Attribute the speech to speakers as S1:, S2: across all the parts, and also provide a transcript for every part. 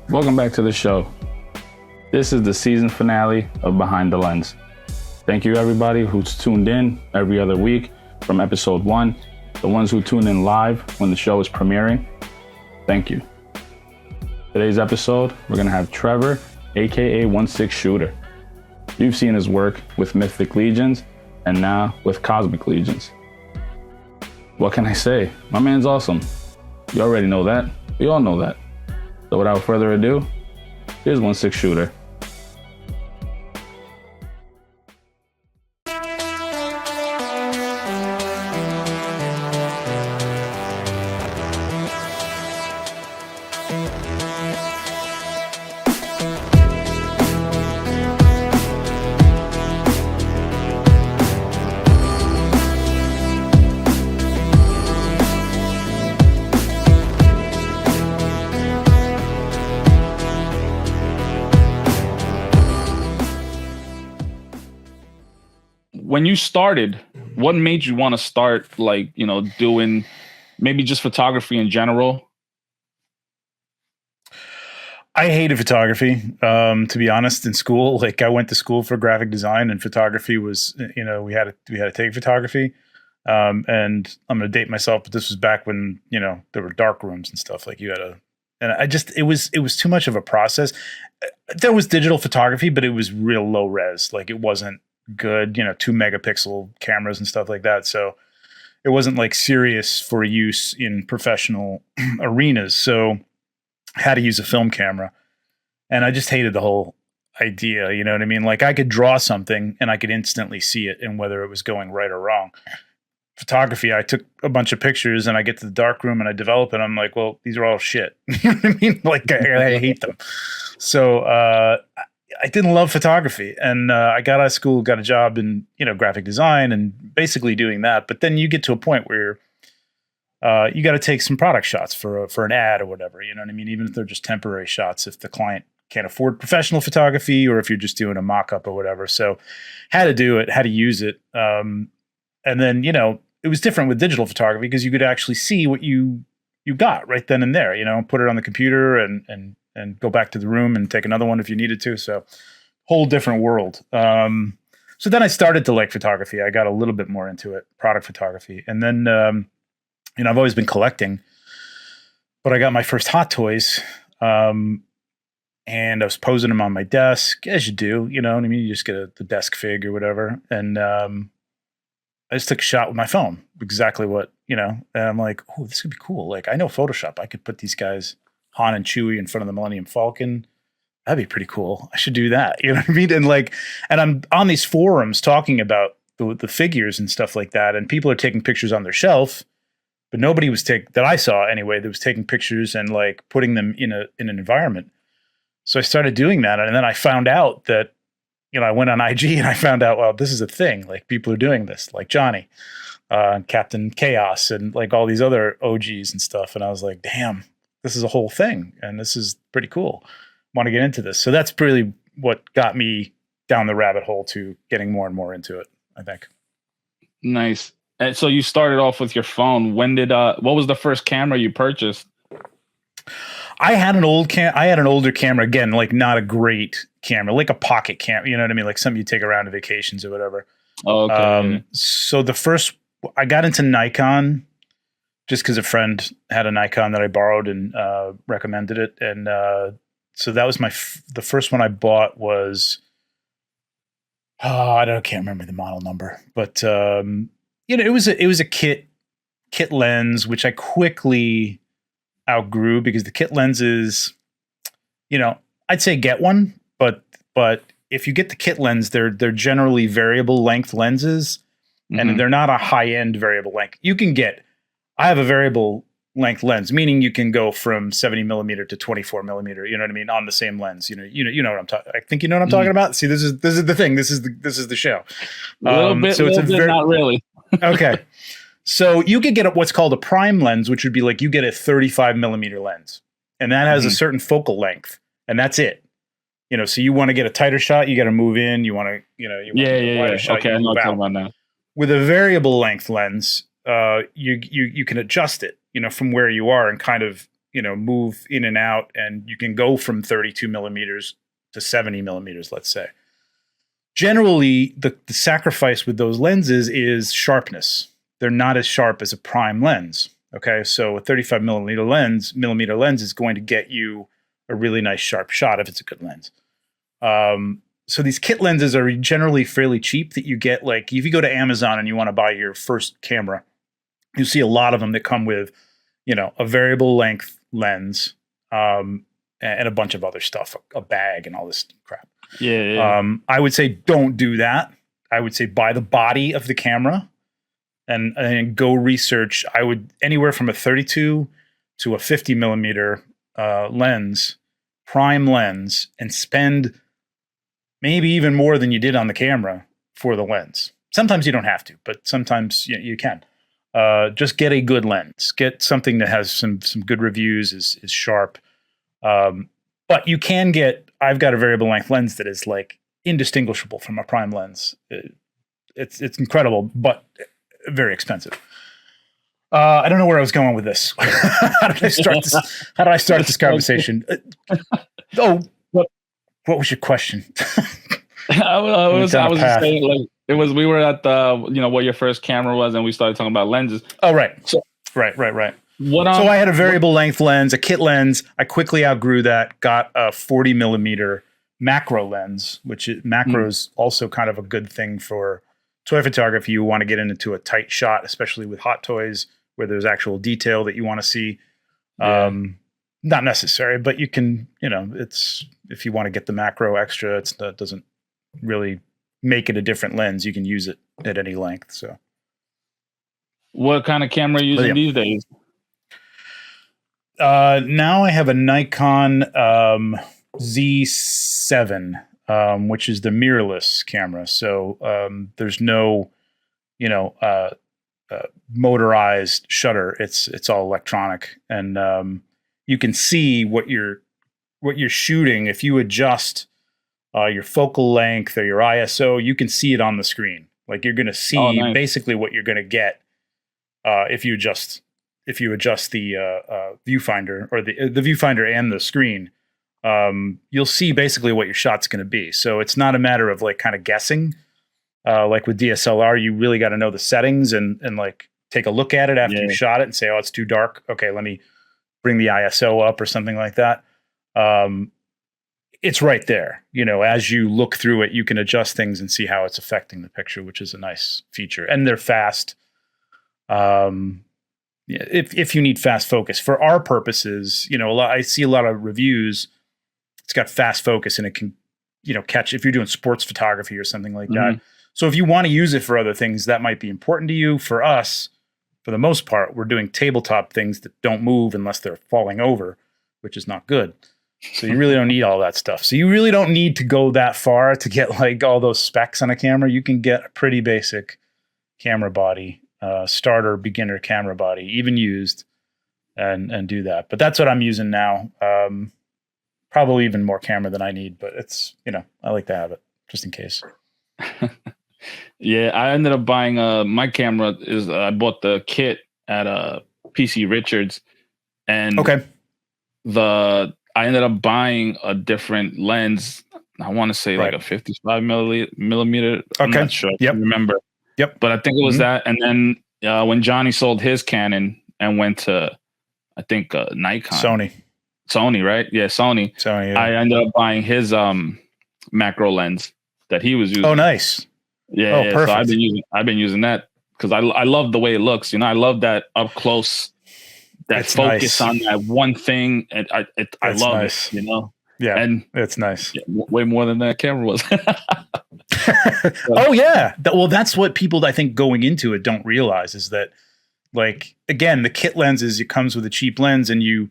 S1: Welcome back to the show. This is the season finale of Behind the Lens. Thank you everybody who's tuned in every other week from episode 1, the ones who tune in live when the show is premiering. Thank you. Today's episode, we're gonna have Trevor, aka 1/6 Shooter. You've seen his work with Mythic Legions and now with Cosmic Legions. What can I say? My man's awesome. You already know that. We all know that. So without further ado, here's 1/6 Shooter. When you started, what made you want to start, doing maybe just photography in general?
S2: I hated photography, to be honest. In school, I went to school for graphic design, and photography was, we had to take photography. And I'm going to date myself, but this was back when there were dark rooms and stuff. It was too much of a process. There was digital photography, but it was real low res. It wasn't good, 2 megapixel cameras and stuff like that. So it wasn't serious for use in professional arenas. So I had to use a film camera, and I just hated the whole idea. You know what I mean? I could draw something and I could instantly see it and whether it was going right or wrong. Photography, I took a bunch of pictures and I get to the dark room and I develop it. I'm like, well, these are all shit. You know what I mean? I hate them. So, I didn't love photography, and I got out of school, got a job in graphic design, and basically doing that. But then you get to a point where you got to take some product shots for an ad or whatever. You know what I mean? Even if they're just temporary shots, if the client can't afford professional photography, or if you're just doing a mock-up or whatever. So, had to do it, had to use it, and then it was different with digital photography because you could actually see what you got right then and there. Put it on the computer and go back to the room and take another one if you needed to. So whole different world. So then I started to like photography. I got a little bit more into it, product photography. And then, I've always been collecting, but I got my first Hot Toys, and I was posing them on my desk, as you do, you know what I mean? You just get the desk fig or whatever. And I just took a shot with my phone, exactly what, and I'm like, oh, this could be cool. I know Photoshop. I could put these guys, Han and Chewie, in front of the Millennium Falcon. That'd be pretty cool. I should do that. You know what I mean? And I'm on these forums talking about the figures and stuff like that. And people are taking pictures on their shelf, but nobody was that I saw anyway, that was taking pictures and putting them in an environment. So I started doing that. And then I found out that, I went on IG and I found out, well, this is a thing. People are doing this, like Johnny, Captain Chaos, and all these other OGs and stuff. And I was like, damn, this is a whole thing, and this is pretty cool. Want to get into this. So that's really what got me down the rabbit hole to getting more and more into it, I think.
S1: Nice. And so you started off with your phone. What was the first camera you purchased?
S2: I had an older camera, again, not a great camera, like a pocket camera, you know what I mean? Something you take around to vacations or whatever.
S1: Oh, okay.
S2: So I got into Nikon just because a friend had a Nikon that I borrowed and recommended it. And so that was the first one I bought was, I can't remember the model number, but it was a kit lens, which I quickly outgrew because the kit lenses, I'd say get one, but if you get the kit lens, they're generally variable length lenses, and they're not a high end variable length. I have a variable length lens, meaning you can go from 70 millimeter to 24 millimeter. You know what I mean? On the same lens. You know what I'm talking. I think you know what I'm talking about. See, this is the thing. This is the show.
S1: A little bit. So it's not really.
S2: Okay. So you could get what's called a prime lens, which would be you get a 35 millimeter lens, and that has a certain focal length, and that's it. So you want to get a tighter shot, you got to move in. You want to,
S1: a wider shot. Okay, I know what you're talking about now.
S2: With a variable length lens, you can adjust it, from where you are and kind of, move in and out, and you can go from 32 millimeters to 70 millimeters, let's say. Generally, the sacrifice with those lenses is sharpness. They're not as sharp as a prime lens. Okay, so a 35 millimeter lens is going to get you a really nice sharp shot if it's a good lens. So these kit lenses are generally fairly cheap that you get. Like if you go to Amazon and you want to buy your first camera, you see a lot of them that come with, a variable length lens, and a bunch of other stuff, a bag and all this crap.
S1: Yeah.
S2: I would say don't do that. I would say buy the body of the camera and go research. I would anywhere from a 32 to a 50 millimeter lens, prime lens, and spend maybe even more than you did on the camera for the lens. Sometimes you don't have to, but sometimes you can. Just get a good lens. Get something that has some good reviews, is sharp. But you can get, I've got a variable length lens that is like indistinguishable from a prime lens. It's incredible, but very expensive. I don't know where I was going with this. How did I start this conversation? What was your question?
S1: I was just saying, like, we were at the, what your first camera was, and we started talking about lenses.
S2: Oh, right.
S1: So,
S2: right.
S1: So
S2: I had a variable length lens, a kit lens. I quickly outgrew that, got a 40 millimeter macro lens, which macro is also kind of a good thing for toy photography. You want to get into a tight shot, especially with hot toys where there's actual detail that you want to see.
S1: Yeah.
S2: Not necessary, but you can, it's, if you want to get the macro extra, it doesn't really make it a different lens. You can use it at any length. So
S1: what kind of camera are you using these days?
S2: Now I have a Nikon Z7, which is the mirrorless camera. So there's no, motorized shutter. It's all electronic, and you can see what you're shooting. If you adjust your focal length or your ISO, you can see it on the screen. Like you're going to see basically what you're going to get if you adjust the viewfinder or the viewfinder and the screen. You'll see basically what your shot's going to be. So it's not a matter of like kind of guessing. Like with DSLR, you really got to know the settings and like take a look at it after you shot it and say, oh, it's too dark. Okay, let me bring the ISO up or something like that. It's right there. As you look through it, you can adjust things and see how it's affecting the picture, which is a nice feature. And they're fast. If you need fast focus for our purposes, I see a lot of reviews. It's got fast focus and it can, catch if you're doing sports photography or something like that. So if you want to use it for other things, that might be important to you. For us, for the most part, we're doing tabletop things that don't move unless they're falling over, which is not good. So you really don't need all that stuff. So you really don't need to go that far to get like all those specs on a camera. You can get a pretty basic camera body, starter beginner camera body, even used, and do that. But that's what I'm using now. Probably even more camera than I need, but it's, I like to have it just in case.
S1: Yeah, I ended up buying my camera I bought the kit at PC Richards, and I ended up buying a different lens. I want to say like a 55 millimeter. I'm not sure. I can't remember.
S2: Yep.
S1: But I think it was that. And then when Johnny sold his Canon and went to, I think Nikon. Sony, right? Yeah, Sony.
S2: Yeah.
S1: I ended up buying his macro lens that he was using.
S2: Oh, nice.
S1: Yeah,
S2: perfect.
S1: So I've been using that because I love the way it looks. I love that up close, that focus on that one thing, and I love it.
S2: Yeah,
S1: and
S2: it's nice.
S1: Yeah, way more than that camera was.
S2: Oh yeah, well, that's what people I think going into it don't realize is that, like, again, the kit lenses, it comes with a cheap lens, and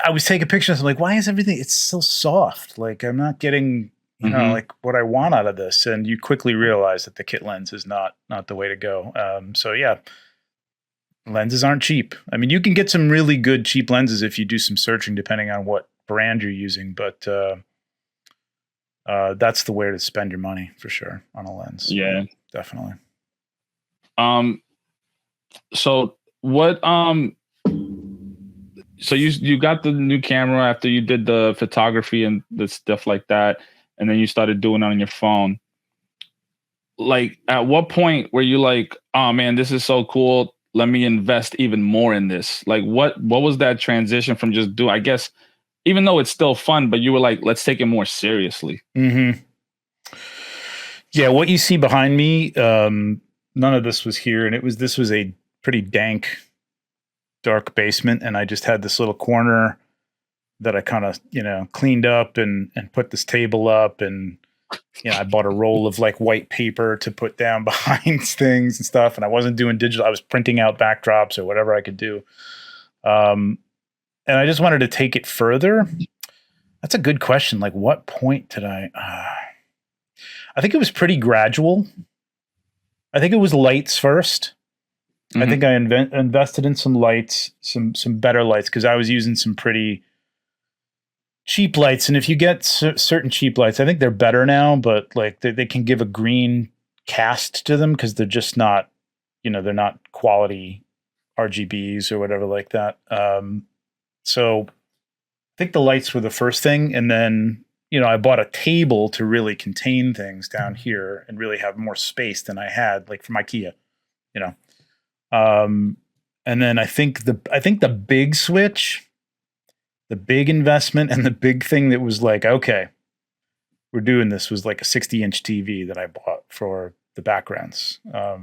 S2: I was taking pictures. I'm like, why is everything? It's so soft. Like I'm not getting. Like what I want out of this. And you quickly realize that the kit lens is not the way to go. So yeah, lenses aren't cheap. I mean, you can get some really good cheap lenses if you do some searching, depending on what brand you're using, but that's the way to spend your money for sure on a lens.
S1: Yeah,
S2: definitely.
S1: So what, so you got the new camera after you did the photography and the stuff like that, and then you started doing it on your phone. Like, at what point were you like, oh man, this is so cool, let me invest even more in this? Like, what was that transition from just I guess, even though it's still fun, but you were like, let's take it more seriously.
S2: Mm-hmm. Yeah, what you see behind me, none of this was here, and this was a pretty dank, dark basement, and I just had this little corner that I kind of, cleaned up and put this table up, and I bought a roll of like white paper to put down behind things and stuff, and I wasn't doing digital. I was printing out backdrops or whatever I could do. And I just wanted to take it further. That's a good question. Like, what point did I think it was pretty gradual. I think it was lights first. Mm-hmm. I think I invested in some lights, some better lights, because I was using some pretty cheap lights. And if you get certain cheap lights, I think they're better now, but like they can give a green cast to them because they're just not, they're not quality RGBs or whatever like that. So I think the lights were the first thing. And then, I bought a table to really contain things down here and really have more space than I had, like from IKEA, and then I think the big switch, the big investment, and the big thing that was like, okay, we're doing this, was like a 60-inch TV that I bought for the backgrounds,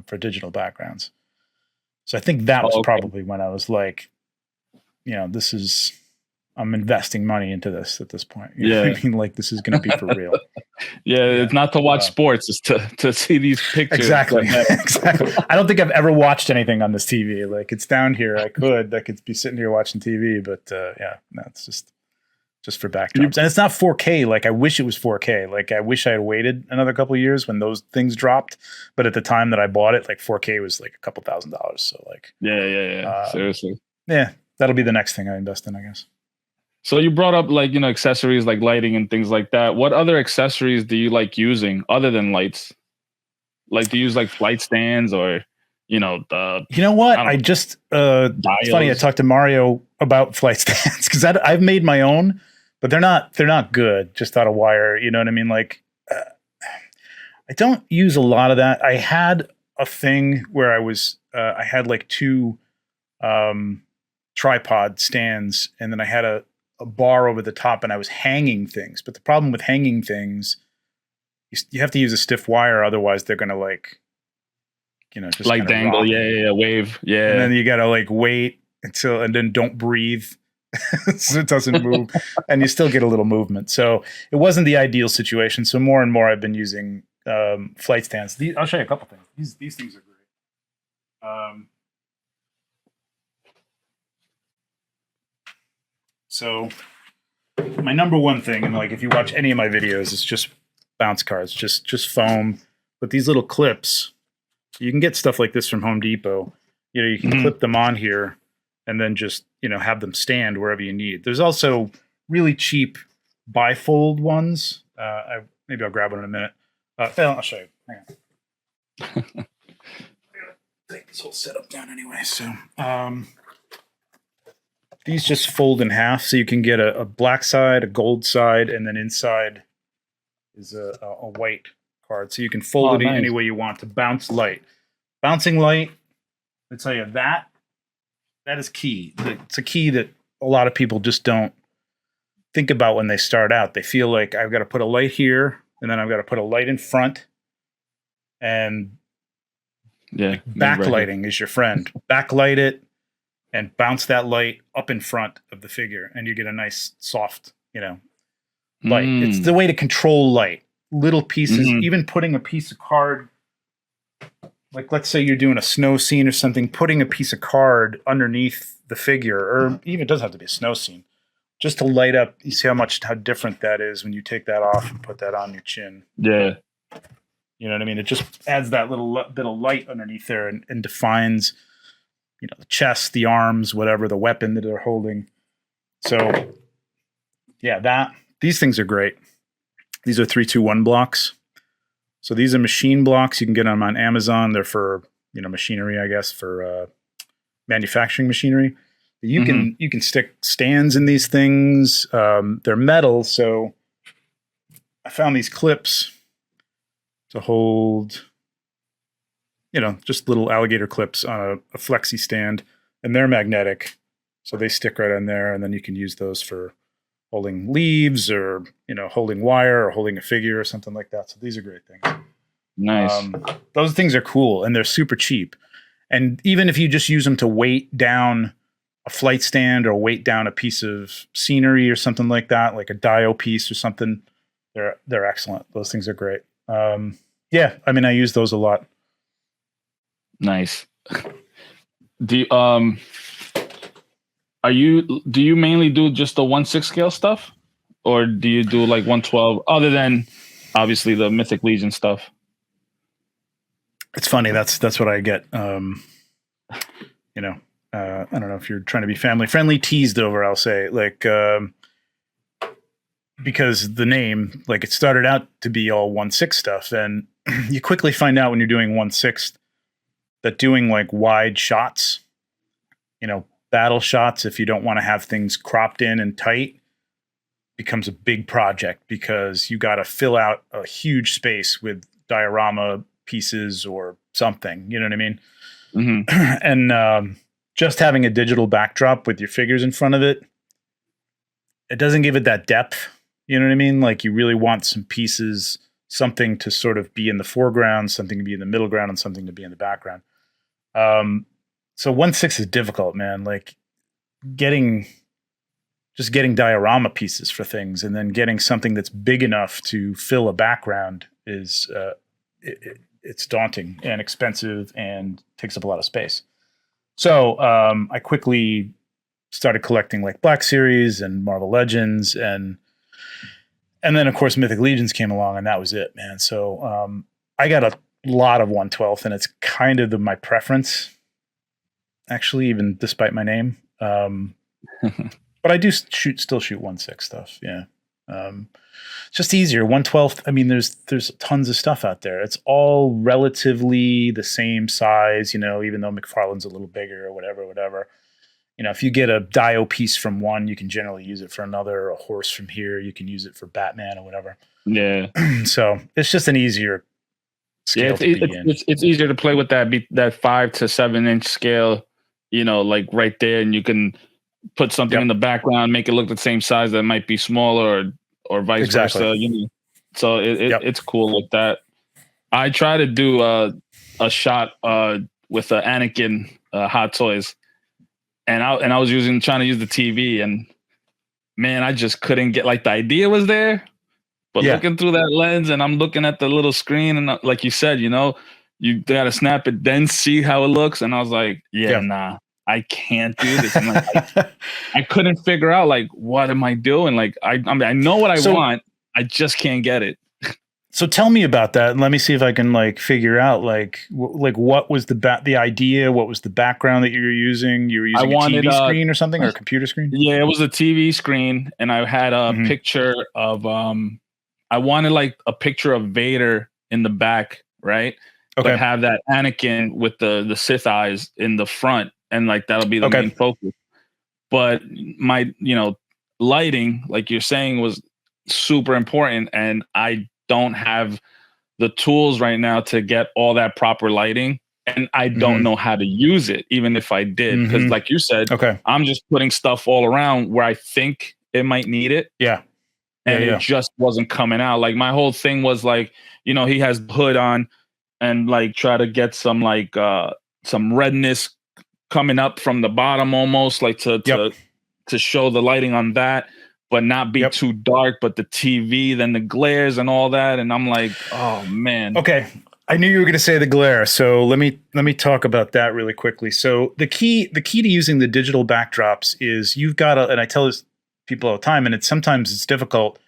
S2: for digital backgrounds. So I think that was probably when I was like, I'm investing money into this at this point. You know what I mean? Like, this is going to be for real.
S1: It's not to watch sports. It's to see these pictures.
S2: Exactly. Exactly. I don't think I've ever watched anything on this TV. Like, it's down here. I could be sitting here watching TV, but no, it's just for backdrops. And it's not 4K. Like, I wish it was 4K. Like, I wish I had waited another couple of years when those things dropped. But at the time that I bought it, like 4K was like a couple $1,000s. So like,
S1: seriously.
S2: Yeah, that'll be the next thing I invest in, I guess.
S1: So you brought up like, accessories like lighting and things like that. What other accessories do you like using other than lights? Like, do you use like flight stands or, you know what?
S2: I just, it's funny. I talked to Mario about flight stands because I've made my own, but they're not good just out of wire. You know what I mean? Like, I don't use a lot of that. I had a thing where I had like two, tripod stands, and then I had a bar over the top, and I was hanging things. But the problem with hanging things, you have to use a stiff wire, otherwise they're gonna just
S1: like dangle, wave,
S2: and then you gotta like wait and then don't breathe so it doesn't move, and you still get a little movement. So it wasn't the ideal situation. So more and more I've been using flight stands. I'll show you a couple things. These things are great. So my number one thing, and like if you watch any of my videos, it's just bounce cards, just foam. But these little clips, you can get stuff like this from Home Depot. You can clip them on here and then just, have them stand wherever you need. There's also really cheap bifold ones. Maybe I'll grab one in a minute. I'll show you. Hang on. I gotta take this whole setup down anyway. So, these just fold in half, so you can get a black side, a gold side, and then inside is a white card. So you can fold it any way you want to bounce light. Bouncing light, I tell you, that is key. It's a key that a lot of people just don't think about when they start out. They feel like I've got to put a light here, and then I've got to put a light in front, and backlighting is your friend. Backlight it and bounce that light up in front of the figure, and you get a nice soft, light. It's the way to control light. Little pieces, even putting a piece of card, like let's say you're doing a snow scene or something, putting a piece of card underneath the figure, or even it doesn't have to be a snow scene, just to light up. You see how different that is when you take that off and put that on your chin.
S1: Yeah.
S2: You know what I mean? It just adds that little bit of light underneath there and defines, the chest, the arms, whatever, the weapon that they're holding. So, these things are great. These are 3-2-1 blocks. So these are machine blocks. You can get them on Amazon. They're for, machinery, I guess, for manufacturing machinery. You can stick stands in these things. They're metal, so I found these clips to hold, just little alligator clips on a flexi stand, and they're magnetic, so they stick right on there, and then you can use those for holding leaves or, holding wire or holding a figure or something like that. So these are great things.
S1: Nice.
S2: Those things are cool, and they're super cheap. And even if you just use them to weight down a flight stand or weight down a piece of scenery or something like that, like a Dio piece or something, they're excellent. Those things are great. Yeah, I mean, I use those a lot.
S1: Nice. Do you mainly do just the 1/6 scale stuff, or do you do like 1/12? Other than obviously the Mythic Legion stuff.
S2: It's funny. That's what I get. I don't know if you're trying to be family friendly, teased over. I'll say because the name, like, it started out to be all 1/6 stuff, and you quickly find out when you're doing 1/6 that doing like wide shots, battle shots, if you don't want to have things cropped in and tight, becomes a big project because you got to fill out a huge space with diorama pieces or something. You know what I mean?
S1: Mm-hmm.
S2: And just having a digital backdrop with your figures in front of it, it doesn't give it that depth. You know what I mean? Like, you really want some pieces, something to sort of be in the foreground, something to be in the middle ground, and something to be in the background. So 1/6 is difficult, man. Like, getting diorama pieces for things and then getting something that's big enough to fill a background is it's daunting and expensive and takes up a lot of space. So I quickly started collecting like Black Series and Marvel Legends, and then of course Mythic Legions came along, and that was it, man. So I got a lot of 1/12, and it's kind of my preference, actually, even despite my name. But I do still shoot 1/6 stuff. Yeah. It's just easier. 1/12. I mean, there's tons of stuff out there. It's all relatively the same size, even though McFarlane's a little bigger or whatever. If you get a Dio piece from one, you can generally use it for another. A horse from here, you can use it for Batman or whatever.
S1: Yeah.
S2: So it's just an easier scale to be in.
S1: It's easier to play with that 5 to 7 inch scale, like right there, and you can put something in the background, make it look the same size that might be smaller, or vice versa. So it's cool like that. I try to do a shot with Anakin Hot Toys, and I was trying to use the TV, and man, I just couldn't get, like, the idea was there, but looking through that lens, and I'm looking at the little screen, and like you said, you got to snap it, then see how it looks, and I was like, nah. I can't do this. And I couldn't figure out, like, what am I doing? Like, I know what I want. I just can't get it.
S2: So tell me about that, and let me see if I can figure out what was the idea? What was the background that you were using? You were using a TV screen or something, or a computer screen?
S1: Yeah, it was a TV screen, and I had a picture of I wanted like a picture of Vader in the back, right? Okay. But have that Anakin with the Sith eyes in the front. And like, that'll be the main focus. But my, lighting, like you're saying, was super important. And I don't have the tools right now to get all that proper lighting. And I don't know how to use it, even if I did. Because like you said, I'm just putting stuff all around where I think it might need it.
S2: Yeah.
S1: And it just wasn't coming out. Like, my whole thing was like, he has the hood on, and like try to get some some redness coming up from the bottom, almost like to show the lighting on that, but not be too dark. But the TV, then the glares and all that, and I'm like, oh man.
S2: Okay, I knew you were going to say the glare, so let me talk about that really quickly. So the key to using the digital backdrops is you've got to, and I tell this people all the time, and sometimes it's difficult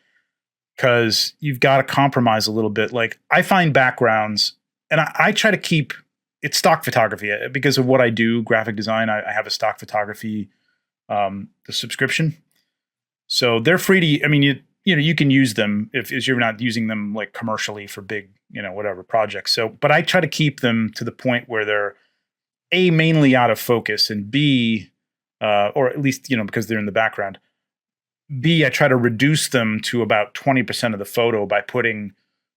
S2: because you've got to compromise a little bit. Like, I find backgrounds, and I try to keep. It's stock photography because of what I do, graphic design. I have a stock photography the subscription, so they're free to. I mean, you can use them if you're not using them like commercially for big whatever projects. So, but I try to keep them to the point where they're A, mainly out of focus, and B, or at least, because they're in the background. B, I try to reduce them to about 20% of the photo by putting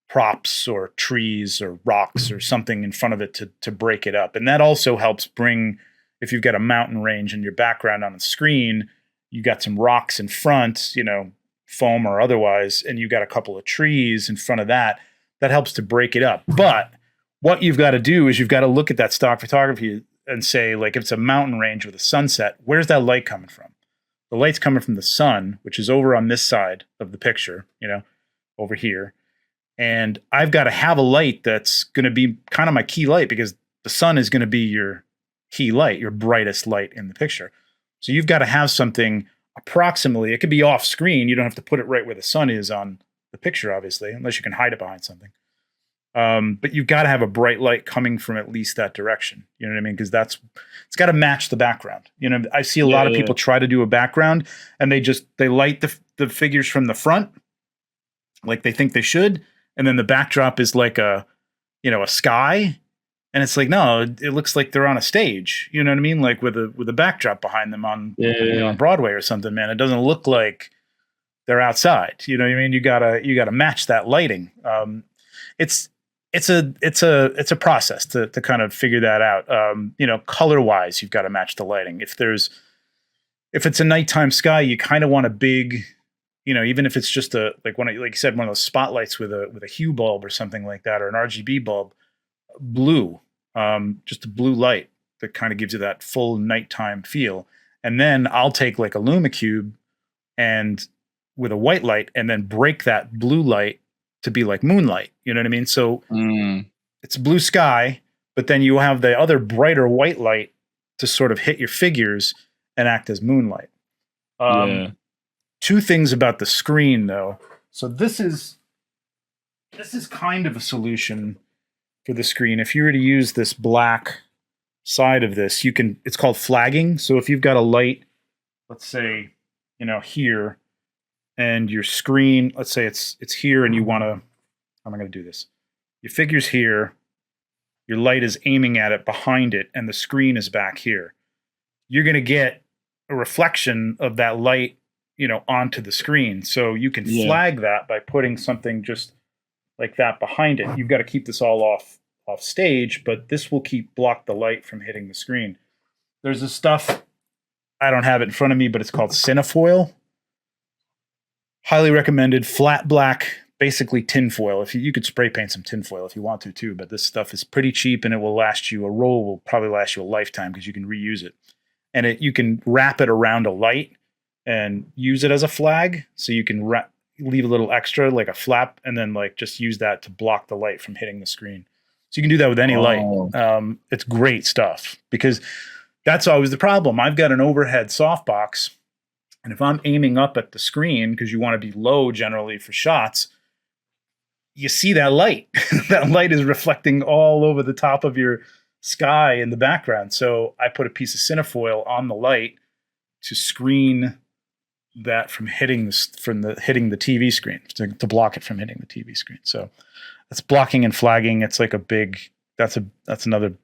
S2: props or trees or rocks or something in front of it to break it up. And that also helps bring, if you've got a mountain range in your background on the screen, you got some rocks in front, foam or otherwise, and you got a couple of trees in front of that helps to break it up. But what you've got to do is you've got to look at that stock photography and say, like, if it's a mountain range with a sunset, where's that light coming from? The light's coming from the sun, which is over on this side of the picture, over here. And I've got to have a light that's going to be kind of my key light, because the sun is going to be your key light, your brightest light in the picture. So you've got to have something approximately, it could be off screen. You don't have to put it right where the sun is on the picture, obviously, unless you can hide it behind something. But you've got to have a bright light coming from at least that direction. You know what I mean? Because it's got to match the background. I see a lot of people try to do a background and they light the figures from the front, like they think they should. And then the backdrop is like a sky. And it's like, no, it looks like they're on a stage. You know what I mean? Like with a backdrop behind them on Broadway or something, man. It doesn't look like they're outside. You know what I mean? You gotta match that lighting. It's a process to kind of figure that out. Color wise, you've got to match the lighting. If it's a nighttime sky, you kind of want a big, even if it's just like you said, one of those spotlights with a hue bulb or something like that, or an RGB bulb, blue, just a blue light that kind of gives you that full nighttime feel. And then I'll take like a LumaCube and with a white light and then break that blue light to be like moonlight. You know what I mean? So it's blue sky, but then you have the other brighter white light to sort of hit your figures and act as moonlight. Two things about the screen though. So this is kind of a solution for the screen. If you were to use this black side of this, it's called flagging. So if you've got a light, let's say, here, and your screen, let's say it's here, and you want to, how am I going to do this? Your figure's here, your light is aiming at it behind it, and the screen is back here. You're going to get a reflection of that light, onto the screen. So you can flag that by putting something just like that behind it. You've got to keep this all off stage, but this will block the light from hitting the screen. There's this stuff, I don't have it in front of me, but it's called Cinefoil. Highly recommended. Flat black, basically tinfoil. If you could spray paint some tinfoil if you want to too, but this stuff is pretty cheap and it will last you. A roll will probably last you a lifetime because you can reuse it. And you can wrap it around a light and use it as a flag. So you can leave a little extra, like a flap, and then like just use that to block the light from hitting the screen. So you can do that with any light. It's great stuff because that's always the problem. I've got an overhead softbox. And if I'm aiming up at the screen, because you want to be low generally for shots, you see that light. That light is reflecting all over the top of your sky in the background. So I put a piece of Cinefoil on the light to screen that from hitting the TV screen, to block it from hitting the TV screen. So that's blocking and flagging. It's like that's another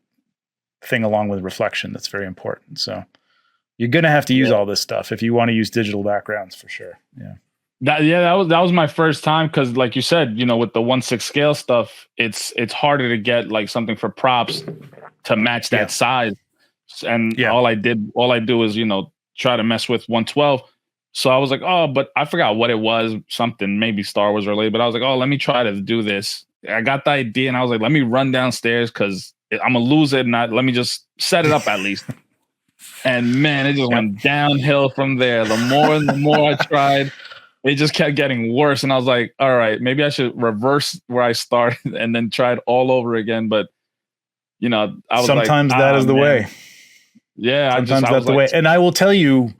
S2: thing along with reflection that's very important. So you're going to have to use all this stuff if you want to use digital backgrounds for sure. Yeah.
S1: That was my first time. Cause like you said, with the 1/6 scale stuff, it's harder to get like something for props to match that size. And all I do is, try to mess with 112. So I was like, oh, but I forgot what it was, something maybe Star Wars related, but I was like, oh, let me try to do this. I got the idea and I was like, let me run downstairs because I'm going to lose it. And let me just set it up at least. And man, it just went downhill from there. The more I tried, it just kept getting worse. And I was like, all right, maybe I should reverse where I started and then try it all over again. But, I was
S2: sometimes that is the way.
S1: Yeah.
S2: Sometimes that's the way. And I will tell you,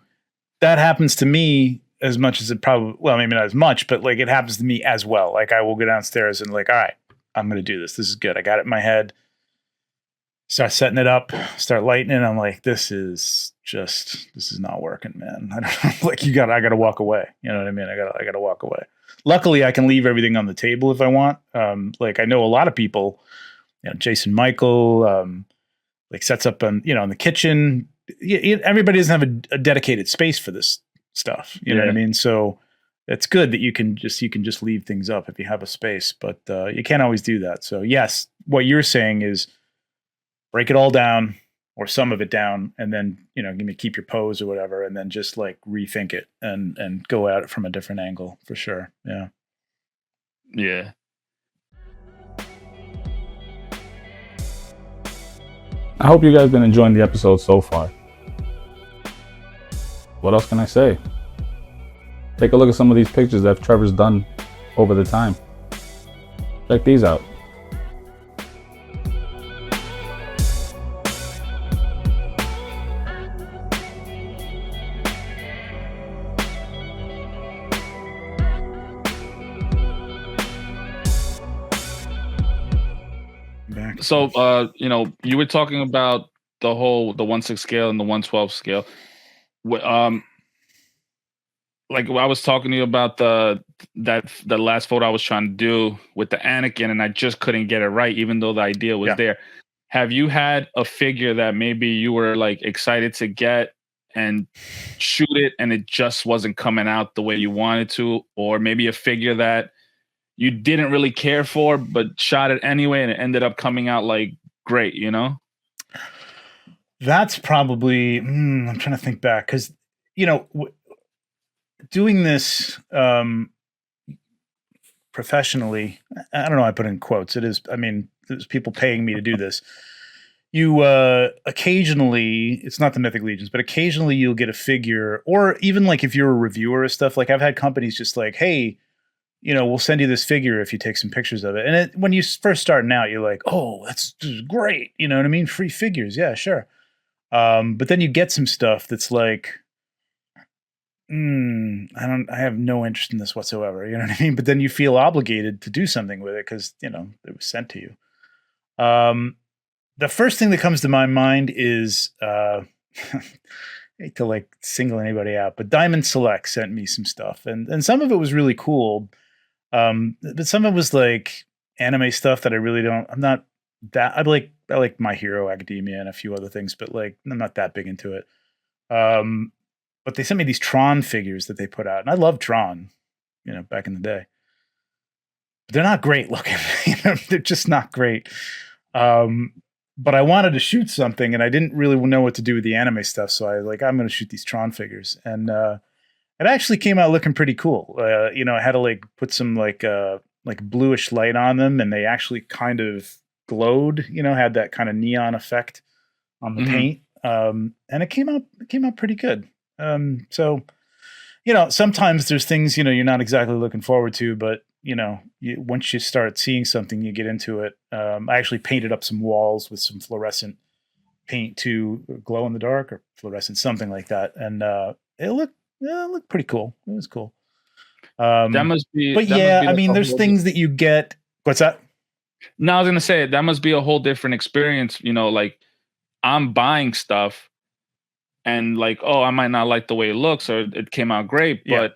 S2: that happens to me as much as it probably, well, maybe not as much, but like it happens to me as well. Like I will go downstairs and like, all right, I'm going to do this. This is good. I got it in my head. Start setting it up, start lighting it. I'm like, this is not working, man. I don't know. Like I got to walk away. You know what I mean? I got to walk away. Luckily I can leave everything on the table if I want. Like I know a lot of people, Jason Michael, like sets up on, in the kitchen, everybody doesn't have a dedicated space for this stuff. You know what I mean? So it's good that you can just leave things up if you have a space, but you can't always do that. So yes, what you're saying is break it all down or some of it down, and then keep your pose or whatever, and then just like rethink it and go at it from a different angle for sure. Yeah.
S1: Yeah. I hope you guys been enjoying the episode so far. What else can I say? Take a look at some of these pictures that Trevor's done over the time. Check these out. So, you were talking about the 1/6 scale and the 1/12 scale. Like I was talking to you about the last photo I was trying to do with the Anakin, and I just couldn't get it right, even though the idea was there. Have you had a figure that maybe you were like excited to get and shoot it, and it just wasn't coming out the way you wanted to, or maybe a figure that you didn't really care for, but shot it anyway, and it ended up coming out like great,
S2: That's probably, I'm trying to think back, because, doing this professionally, I don't know, I put in quotes. It is, there's people paying me to do this. You occasionally, it's not the Mythic Legions, but occasionally you'll get a figure, or even like if you're a reviewer or stuff, like I've had companies just like, hey, we'll send you this figure if you take some pictures of it. And when you first starting out, you're like, oh, that's great. You know what I mean? Free figures. Yeah, sure. But then you get some stuff that's like, I have no interest in this whatsoever. You know what I mean? But then you feel obligated to do something with it because, it was sent to you. The first thing that comes to my mind is, I hate to like single anybody out, but Diamond Select sent me some stuff, and some of it was really cool. But some of it was like anime stuff that I really don't. I'm not that. I like My Hero Academia and a few other things, but like I'm not that big into it. But they sent me these Tron figures that they put out, and I love Tron, back in the day. But they're not great looking. They're just not great. But I wanted to shoot something, and I didn't really know what to do with the anime stuff, so I'm going to shoot these Tron figures, and it actually came out looking pretty cool. I had to like put some like bluish light on them, and they actually kind of glowed. Had that kind of neon effect on the paint, and it came out pretty good. So sometimes there's things you're not exactly looking forward to, but once you start seeing something, you get into it. I actually painted up some walls with some fluorescent paint to glow in the dark or fluorescent, something like that, and it looked pretty cool. It was cool.
S1: That must be.
S2: But there's things that you get. What's that?
S1: No, I was gonna say that must be a whole different experience. Like I'm buying stuff, and like, oh, I might not like the way it looks, or it came out great, but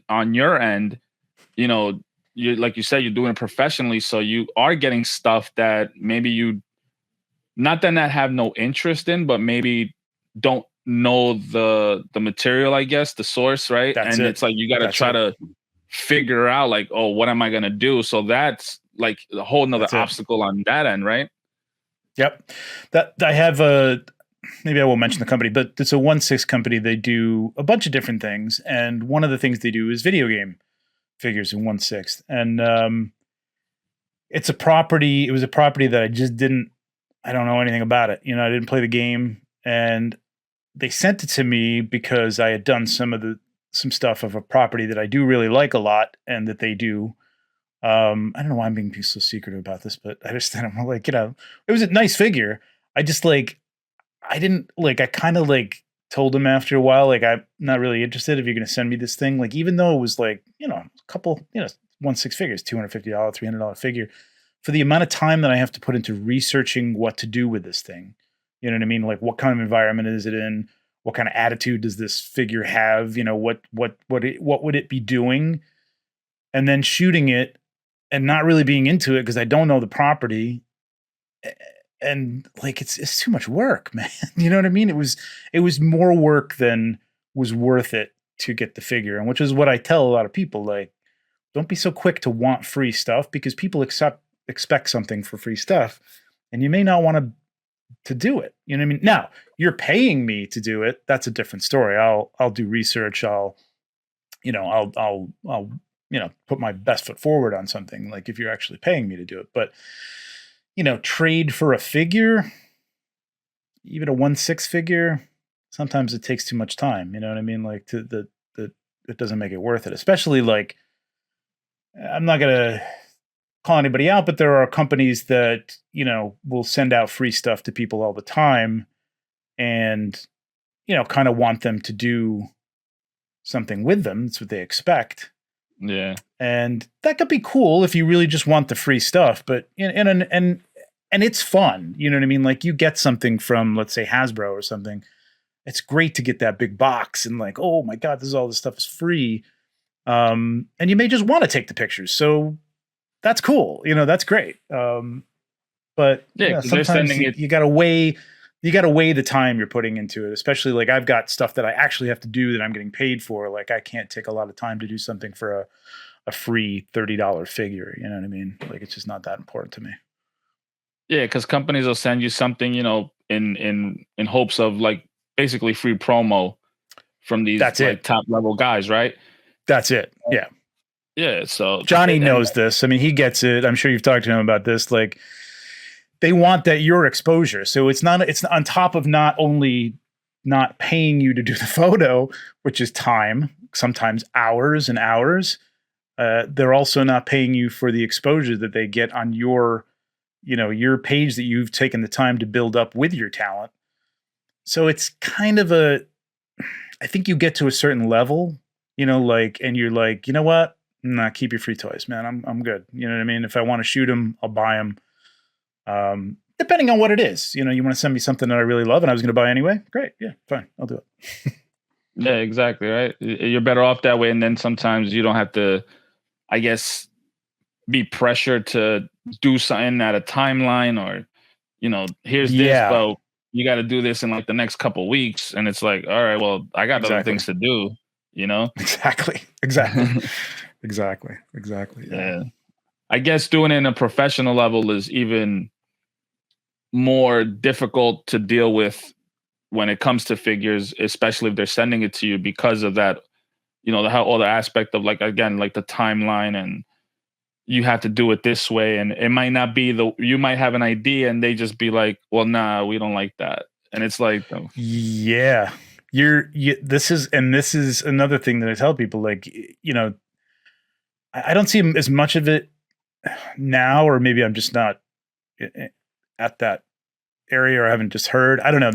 S1: on your end, you like you said, you're doing it professionally, so you are getting stuff that maybe you not have no interest in, but maybe don't know the material, I guess, the source, right? It's like you got to try to figure out like, oh, what am I gonna do? So that's like a whole nother obstacle on that end, right?
S2: Yep. That I have maybe I won't mention the company, but it's a 1/6 company. They do a bunch of different things, and one of the things they do is video game figures in 1/6. And it's a property. It was a property that I don't know anything about it. I didn't play the game, and they sent it to me because I had done some stuff of a property that I do really like a lot, and that they do. I don't know why I'm being so secretive about this, but I just I'm like, it was a nice figure. I just like, I didn't like, I kind of like told him after a while, like, I'm not really interested if you're going to send me this thing. Like, even though it was like, a couple, 1/6 figures, $250, $300 figure, for the amount of time that I have to put into researching what to do with this thing. You know what I mean? Like, what kind of environment is it in? What kind of attitude does this figure have? What would it be doing? And then shooting it and not really being into it because I don't know the property. and like it's too much work, man. You know what I mean? It was more work than was worth it to get the figure, and which is what I tell a lot of people. Like, don't be so quick to want free stuff because people expect something for free stuff, and you may not want to do it. You know what I mean? Now you're paying me to do it. That's a different story. I'll do research. I'll put my best foot forward on something. Like if you're actually paying me to do it, but trade for a figure, even a 1/6 figure, sometimes it takes too much time. You know what I mean? Like it doesn't make it worth it. Especially like, I'm not gonna call anybody out, but there are companies that will send out free stuff to people all the time, and kind of want them to do something with them. That's what they expect.
S1: Yeah.
S2: And that could be cool if you really just want the free stuff, but and it's fun. You know what I mean? Like you get something from, let's say, Hasbro or something. It's great to get that big box and like, oh my God, all this stuff is free. And you may just want to take the pictures. So that's cool. That's great. But
S1: Yeah,
S2: sometimes you gotta weigh the time you're putting into it, especially like I've got stuff that I actually have to do that I'm getting paid for. Like I can't take a lot of time to do something for a free $30 figure. You know what I mean? Like it's just not that important to me.
S1: Yeah, because companies will send you something, in hopes of like basically free promo from these top level guys, right?
S2: That's it. Yeah.
S1: Yeah. So
S2: Johnny knows this. I mean, he gets it. I'm sure you've talked to him about this. Like they want your exposure. So it's on top of not only not paying you to do the photo, which is time, sometimes hours and hours. They're also not paying you for the exposure that they get on your page that you've taken the time to build up with your talent. So it's kind of I think you get to a certain level, and you're like, you know what? Nah, keep your free toys, man. I'm good. You know what I mean? If I want to shoot them, I'll buy them. Depending on what it is, you want to send me something that I really love and I was going to buy anyway. Great. Yeah, fine. I'll do it.
S1: Yeah, exactly. Right. You're better off that way. And then sometimes you don't have to, I guess, be pressured to do something at a timeline or, here's this, but you got to do this in like the next couple of weeks. And it's like, all right, well, I got other things to do,
S2: Exactly. Exactly.
S1: Yeah. I guess doing it in a professional level is even more difficult to deal with when it comes to figures, especially if they're sending it to you because of that, all the aspect of like, again, like the timeline, and you have to do it this way. And it might not be you might have an idea and they just be like, well, nah, we don't like that. And it's like,
S2: yeah, this is another thing that I tell people, like, I don't see as much of it now, or maybe I'm just not at that area, or I haven't just heard. I don't know.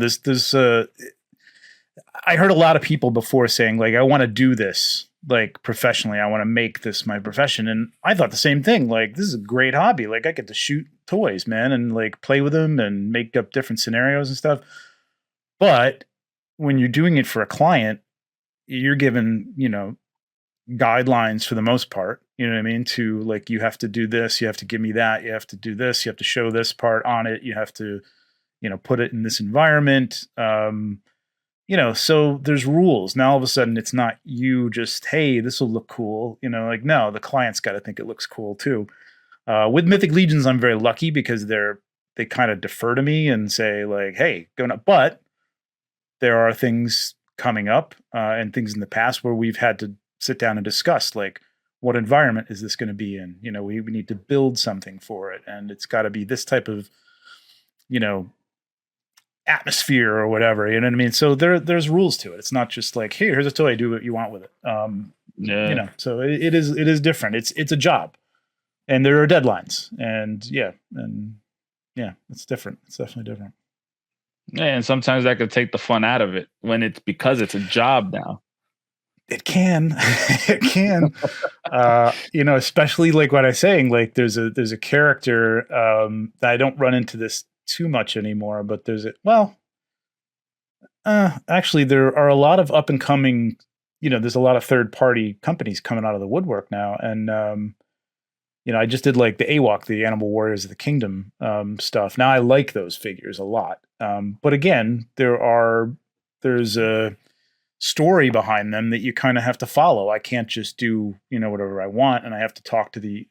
S2: I heard a lot of people before saying like, I want to do this like professionally. I want to make this my profession. And I thought the same thing. Like, this is a great hobby. Like I get to shoot toys, man, and like play with them and make up different scenarios and stuff. But when you're doing it for a client, you're given, guidelines for the most part, you know what I mean? To like, you have to do this, you have to give me that, you have to do this, you have to show this part on it, you have to, put it in this environment. So there's rules. Now all of a sudden it's not you just, hey, this will look cool. Like, no, the client's got to think it looks cool too. With Mythic Legions, I'm very lucky because they kind of defer to me and say like, hey, go now. But there are things coming up and things in the past where we've had to sit down and discuss like, what environment is this going to be in? We need to build something for it, and it's got to be this type of, atmosphere or whatever. You know what I mean? So there's rules to it. It's not just like, hey, here's a toy, do what you want with it. So it is different. It's a job, and there are deadlines, and it's different. It's definitely different.
S1: Yeah, and sometimes that could take the fun out of it when it's because it's a job now.
S2: It can, especially like what I was saying, like there's a character that I don't run into this too much anymore, but actually there are a lot of up and coming, there's a lot of third party companies coming out of the woodwork now. And I just did like the AWOC, the Animal Warriors of the Kingdom stuff. Now I like those figures a lot. But again, there's a story behind them that you kind of have to follow. I can't just do, whatever I want, and I have to talk to the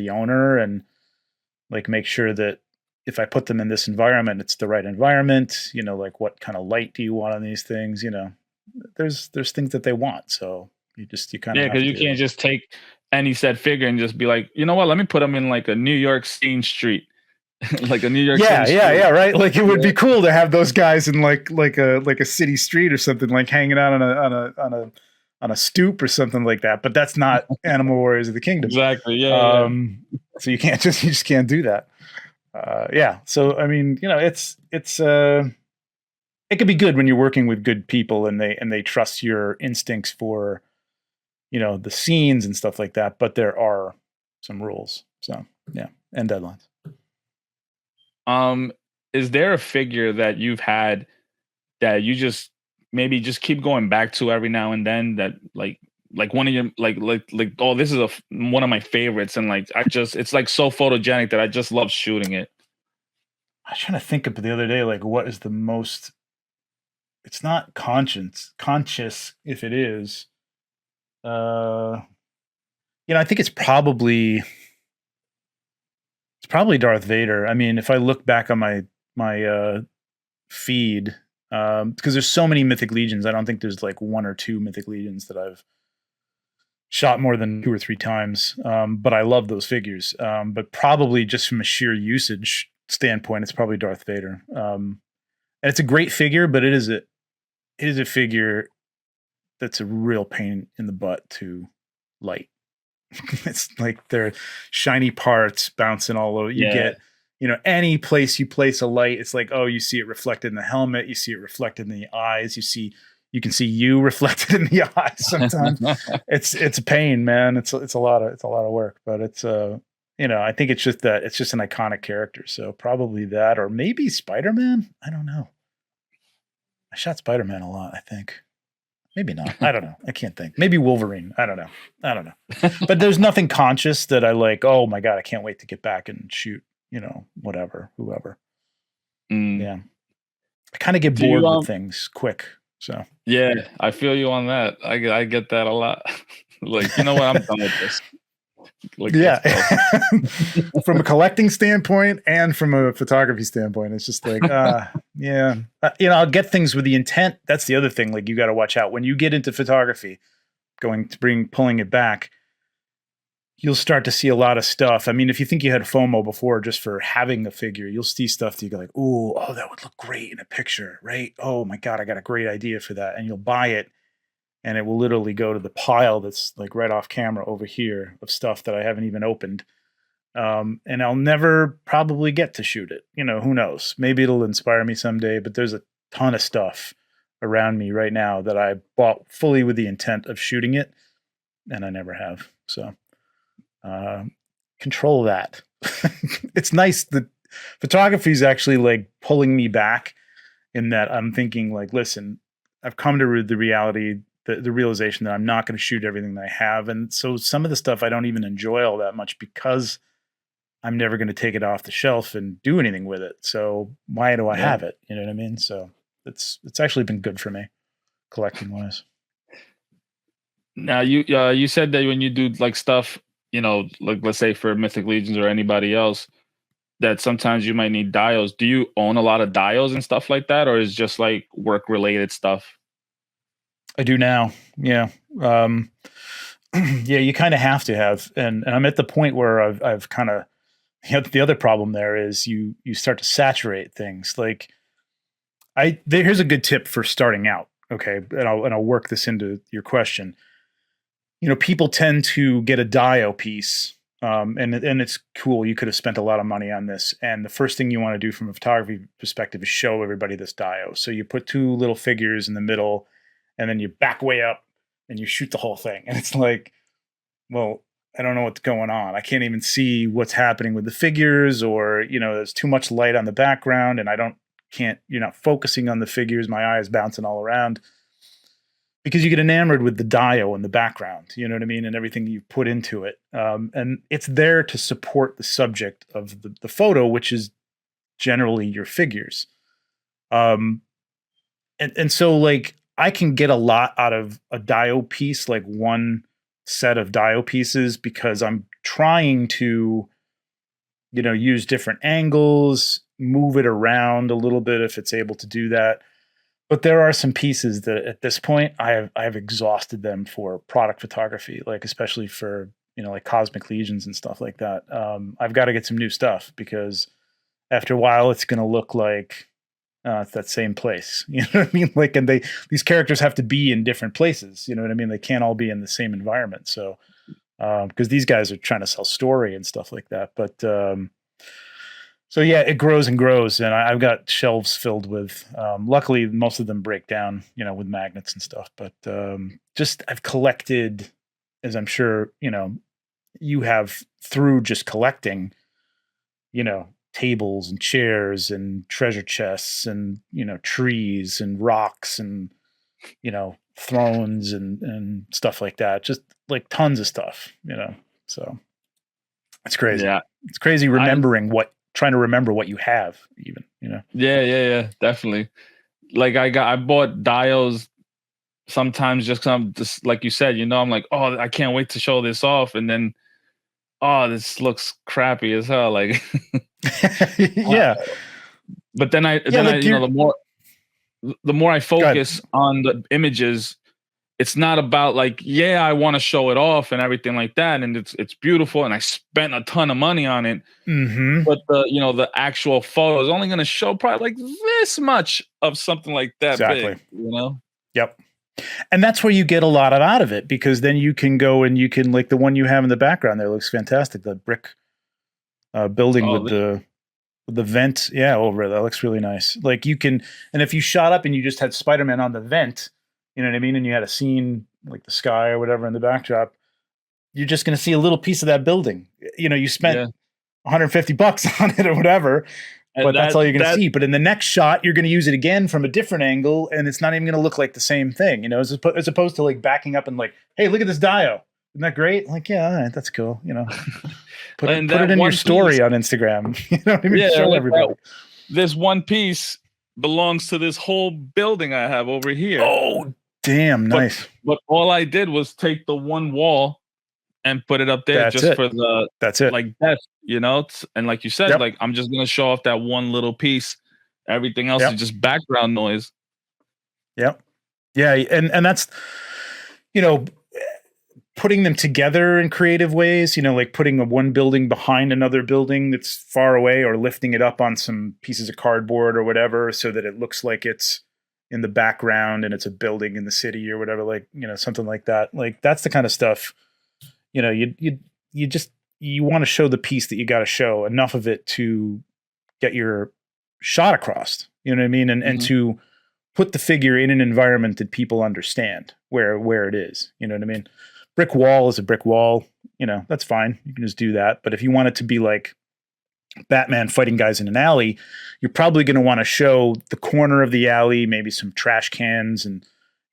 S2: owner and like make sure that if I put them in this environment, it's the right environment. Like what kind of light do you want on these things? There's things that they want. So you kind of
S1: Yeah, because you can't just take any said figure and just be like, you know what, let me put them in like a New York scene street. Like a New York
S2: City
S1: street.
S2: Yeah, right. Like it would be cool to have those guys in like a city street or something, like hanging out on a stoop or something like that. But that's not Animal Warriors of the Kingdom.
S1: Exactly. Yeah.
S2: So you just can't do that. So I mean, it's it could be good when you're working with good people and they trust your instincts for, the scenes and stuff like that. But there are some rules. So yeah, and deadlines.
S1: Is there a figure that you've had that you just maybe just keep going back to every now and then, that like one of your like oh, this is one of my favorites, and like it's like so photogenic that I just love shooting it?
S2: I was trying to think of the other day, like what is the most, it's not conscious if it is. I think it's probably Darth Vader. I mean, if I look back on my feed, because there's so many Mythic Legions, I don't think there's like one or two Mythic Legions that I've shot more than 2 or 3 times. But I love those figures. But probably just from a sheer usage standpoint, it's probably Darth Vader. And it's a great figure, but it is a figure that's a real pain in the butt to light. It's like they're shiny parts bouncing all over. You get, any place you place a light, it's like, oh, you see it reflected in the helmet, you see it reflected in the eyes, you can see you reflected in the eyes sometimes. It's a pain, man. It's a lot of work, but it's I think it's just an iconic character. So probably that, or maybe Spider-Man. I don't know. I shot Spider-Man a lot, I think. Maybe not. I don't know. I can't think. Maybe Wolverine. I don't know. But there's nothing conscious that I like, oh my God, I can't wait to get back and shoot, whoever. Yeah. I kind of get bored with things quick. So
S1: yeah, I feel you on that. I get that a lot. Like, you know what? I'm done with this. Like,
S2: yeah. From a collecting standpoint and from a photography standpoint, it's just like, yeah. I'll get things with the intent. That's the other thing. Like, you got to watch out when you get into photography, pulling it back, you'll start to see a lot of stuff. I mean, if you think you had FOMO before just for having the figure, you'll see stuff that you go like, oh, that would look great in a picture, right? Oh my God, I got a great idea for that. And you'll buy it. And it will literally go to the pile that's like right off camera over here of stuff that I haven't even opened. And I'll never probably get to shoot it. Who knows? Maybe it'll inspire me someday, but there's a ton of stuff around me right now that I bought fully with the intent of shooting it, and I never have. So control that. It's nice that photography is actually like pulling me back, in that I'm thinking like, listen, I've come to the reality, the realization that I'm not going to shoot everything that I have. And so some of the stuff I don't even enjoy all that much because I'm never going to take it off the shelf and do anything with it. So why do I have it? You know what I mean? So it's actually been good for me collecting wise.
S1: Now you said that when you do like stuff, like let's say for Mythic Legions or anybody else, that sometimes you might need dials. Do you own a lot of dials and stuff like that? Or is it just like work related stuff?
S2: I do now. Yeah. Yeah, you kind of have to have, and I'm at the point where I've kind of, the other problem there is you start to saturate things. Like here's a good tip for starting out. Okay. And I'll work this into your question. People tend to get a dio piece, and it's cool. You could have spent a lot of money on this. And the first thing you want to do from a photography perspective is show everybody this dio. So you put 2 little figures in the middle, and then you back way up and you shoot the whole thing. And it's like, well, I don't know what's going on. I can't even see what's happening with the figures, or, there's too much light on the background and you're not focusing on the figures. My eye is bouncing all around because you get enamored with the Dio in the background, you know what I mean, and everything you put into it. And it's there to support the subject of the photo, which is generally your figures. And so like I can get a lot out of a Dio piece, like one set of Dio pieces, because I'm trying to, use different angles, move it around a little bit if it's able to do that. But there are some pieces that at this point I've exhausted them for product photography, like especially for, like cosmic legions and stuff like that. I've got to get some new stuff because after a while it's going to look like it's that same place. You know what I mean? Like, and these characters have to be in different places. You know what I mean? They can't all be in the same environment. So, because these guys are trying to sell story and stuff like that. But so yeah, it grows and grows, and I've got shelves filled with. Luckily, most of them break down, with magnets and stuff. But just I've collected, as I'm sure you have through just collecting, tables and chairs and treasure chests and trees and rocks and thrones and stuff like that. Just like tons of stuff, So it's crazy.
S1: Yeah,
S2: it's crazy trying to remember what you have, even.
S1: Yeah, definitely. Like I bought Dios sometimes just like you said, I'm like, oh, I can't wait to show this off, and then oh, this looks crappy as hell. Like,
S2: yeah.
S1: But then the more I focus on the images, it's not about like, yeah, I want to show it off and everything like that, and it's beautiful, and I spent a ton of money on it.
S2: Mm-hmm.
S1: But the actual photo is only going to show probably like this much of something like that big.
S2: Yep. And that's where you get a lot out of it, because then you can go and you can, like the one you have in the background there looks fantastic. The brick building with the vent. Yeah, over that looks really nice. Like you can, and if you shot up and you just had Spider-Man on the vent, you know what I mean, and you had a scene like the sky or whatever in the backdrop, you're just going to see a little piece of that building. You spent $150 on it or whatever. But that's all you're going to see. But in the next shot, you're going to use it again from a different angle, and it's not even going to look like the same thing, as opposed to like backing up and like, hey, look at this Dio. Isn't that great? Like, yeah, all right, that's cool. Put it in your story on Instagram. You know what I mean?
S1: Yeah,
S2: show everybody.
S1: This one piece belongs to this whole building I have over here.
S2: Oh, damn, nice.
S1: But all I did was take the one wall and put it up there for the like death, and like you said, like I'm just gonna show off that one little piece. Everything else is just background noise.
S2: Yep. Yeah, and that's putting them together in creative ways, like putting one building behind another building that's far away, or lifting it up on some pieces of cardboard or whatever so that it looks like it's in the background and it's a building in the city or whatever, like, something like that. Like that's the kind of stuff, you want to show the piece that you got to show, enough of it to get your shot across, you know what I mean? And to put the figure in an environment that people understand where it is, you know what I mean? Brick wall is a brick wall, that's fine. You can just do that. But if you want it to be like Batman fighting guys in an alley, you're probably going to want to show the corner of the alley, maybe some trash cans and,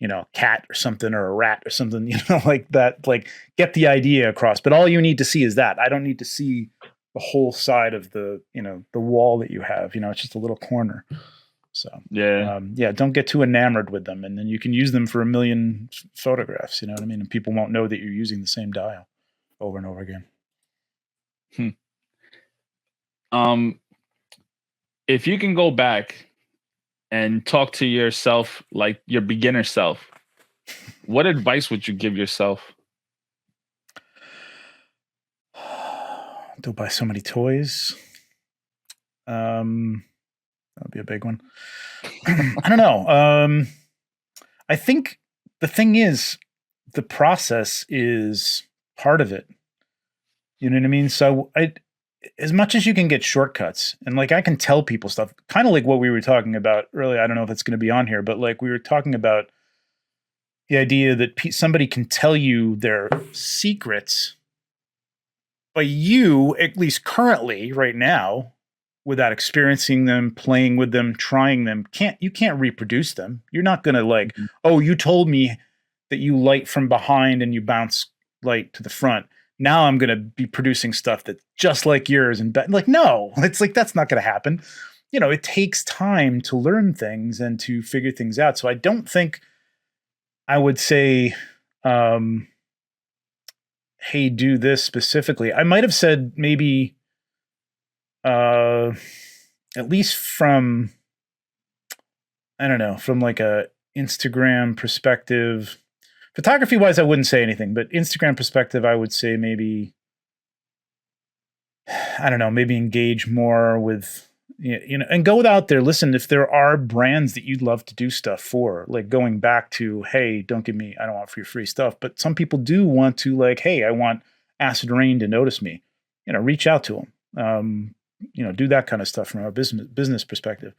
S2: a cat or something, or a rat or something, like that, like get the idea across. But all you need to see is that. I don't need to see the whole side of the, the wall that you have, it's just a little corner. So, don't get too enamored with them. And then you can use them for a million photographs, you know what I mean? And people won't know that you're using the same dial over and over again.
S1: If you can go back and talk to yourself, like your beginner self, what advice would you give yourself?
S2: Don't buy so many toys. That would be a big one. I don't know. I think the thing is, the process is part of it. You know what I mean? So as much as you can get shortcuts, and like I can tell people stuff, kind of like what we were talking about earlier. I don't know if it's going to be on here, but like we were talking about the idea that somebody can tell you their secrets, but you, at least currently right now, without experiencing them, playing with them, trying them, you can't reproduce them. You're not going to like, oh, you told me that you light from behind and you bounce light to the front. Now I'm going to be producing stuff that's just like yours. And like, no, it's like, that's not going to happen. You know, it takes time to learn things and to figure things out. So I don't think I would say, hey, do this specifically. I might have said maybe, at least from, I don't know, from like a Instagram perspective, photography wise, I wouldn't say anything, but Instagram perspective, I would say maybe, I don't know, maybe engage more with, you know, and go out there. Listen, if there are brands that you'd love to do stuff for, like going back to, hey, don't give me, I don't want free stuff. But some people do want to, like, hey, I want Acid Rain to notice me. You know, reach out to them. You know, do that kind of stuff from a business perspective.